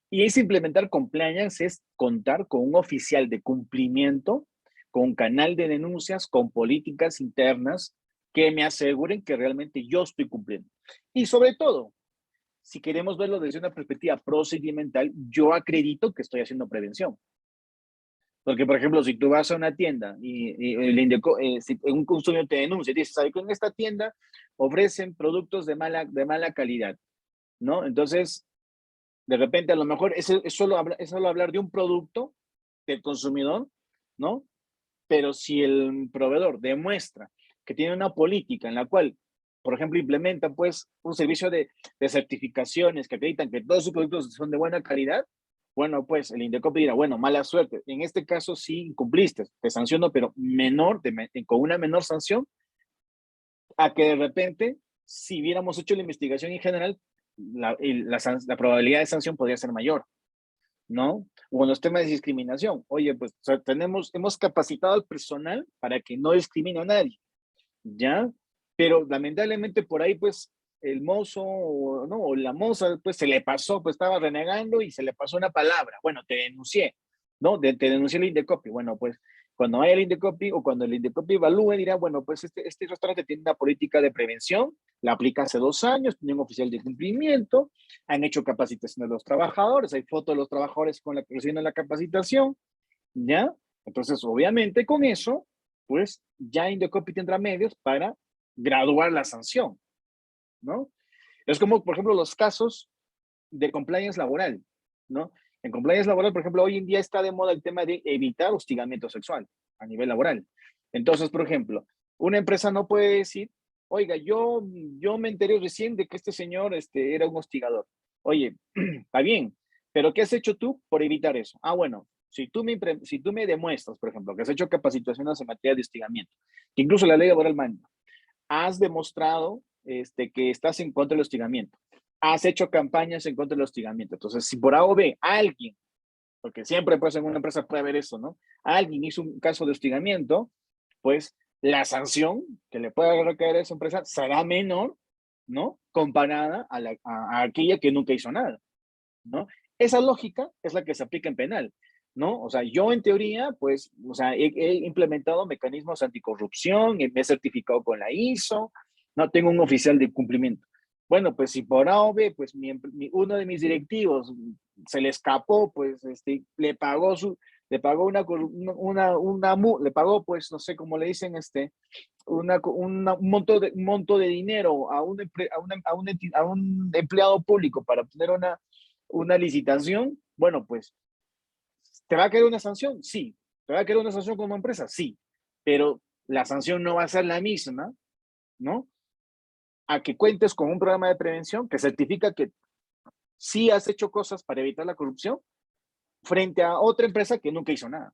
Speaker 1: Y ese implementar compliance es contar con un oficial de cumplimiento, con un canal de denuncias, con políticas internas que me aseguren que realmente yo estoy cumpliendo. Y sobre todo, si queremos verlo desde una perspectiva procedimental, yo acredito que estoy haciendo prevención. Porque, por ejemplo, si tú vas a una tienda y si un consumidor te denuncia y dice, ¿sabes que en esta tienda ofrecen productos de mala calidad? ¿No? Entonces, de repente, a lo mejor es solo hablar de un producto del consumidor, ¿no? Pero si el proveedor demuestra que tiene una política en la cual, por ejemplo, implementa pues un servicio de certificaciones que acreditan que todos sus productos son de buena calidad, bueno, pues el Indecopi dirá, bueno, mala suerte. En este caso sí incumpliste, te sanciono, pero con una menor sanción a que de repente, si hubiéramos hecho la investigación en general, la probabilidad de sanción podría ser mayor, ¿no? O en los temas de discriminación. Oye, pues o sea, hemos capacitado al personal para que no discrimine a nadie, ¿ya? Pero lamentablemente por ahí, pues, el mozo, ¿no? O la moza, pues, se le pasó, pues, estaba renegando y se le pasó una palabra. Bueno, te denuncié, ¿no? Te denuncié el Indecopi. Bueno, pues, cuando vaya el Indecopi o cuando el Indecopi evalúe, dirá, bueno, pues, este restaurante tiene una política de prevención, la aplica hace 2 años, tiene un oficial de cumplimiento, han hecho capacitación de los trabajadores, hay fotos de los trabajadores con la que reciben la capacitación, ¿ya? Entonces, obviamente, con eso, pues, ya Indecopi tendrá medios para graduar la sanción, ¿no? Es como, por ejemplo, los casos de compliance laboral, ¿no? En compliance laboral, por ejemplo, hoy en día está de moda el tema de evitar hostigamiento sexual a nivel laboral. Entonces, por ejemplo, una empresa no puede decir, oiga, yo me enteré recién de que este señor era un hostigador. Oye, está bien, pero ¿qué has hecho tú por evitar eso? Ah, bueno, si tú me demuestras, por ejemplo, que has hecho capacitaciones en materia de hostigamiento, que incluso la ley laboral manda, has demostrado que estás en contra del hostigamiento, has hecho campañas en contra del hostigamiento. Entonces, si por A o B alguien, porque siempre pues en una empresa puede haber eso, ¿no? Alguien hizo un caso de hostigamiento, pues la sanción que le pueda recaer a esa empresa será menor, ¿no? Comparada a aquella que nunca hizo nada, ¿no? Esa lógica es la que se aplica en penal, ¿no? O sea, yo en teoría, pues, o sea, he implementado mecanismos anticorrupción, me he certificado con la ISO, no tengo un oficial de cumplimiento. Bueno, pues si por A o B, pues uno de mis directivos se le escapó, pues le pagó le pagó, pues, no sé cómo le dicen, un monto de dinero a un empleado público para obtener una licitación, bueno, pues, ¿te va a quedar una sanción? Sí. ¿Te va a quedar una sanción como empresa? Sí. Pero la sanción no va a ser la misma, ¿no? A que cuentes con un programa de prevención que certifica que sí has hecho cosas para evitar la corrupción frente a otra empresa que nunca hizo nada,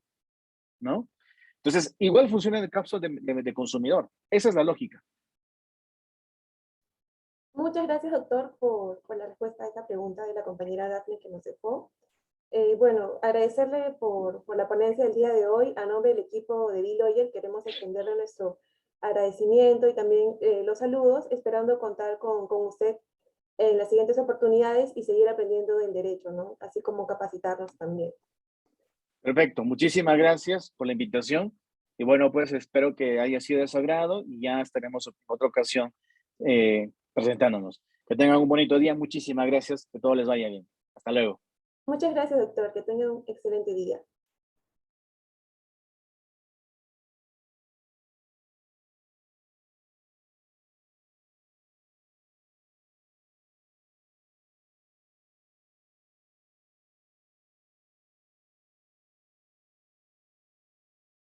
Speaker 1: ¿no? Entonces, igual funciona en el caso de consumidor. Esa es la lógica.
Speaker 2: Muchas gracias, doctor, por la respuesta a esta pregunta de la compañera Daphne que nos dejó. Bueno, agradecerle por la ponencia del día de hoy. A nombre del equipo de B-Lawyer queremos extenderle nuestro agradecimiento y también los saludos, esperando contar con usted en las siguientes oportunidades y seguir aprendiendo del derecho, ¿no? Así como capacitarnos también.
Speaker 1: Perfecto. Muchísimas gracias por la invitación Y bueno, pues espero que haya sido de su agrado y ya estaremos en otra ocasión presentándonos. Que tengan un bonito día. Muchísimas gracias. Que todo les vaya bien. Hasta luego.
Speaker 2: Muchas gracias, doctor. Que tenga un excelente día.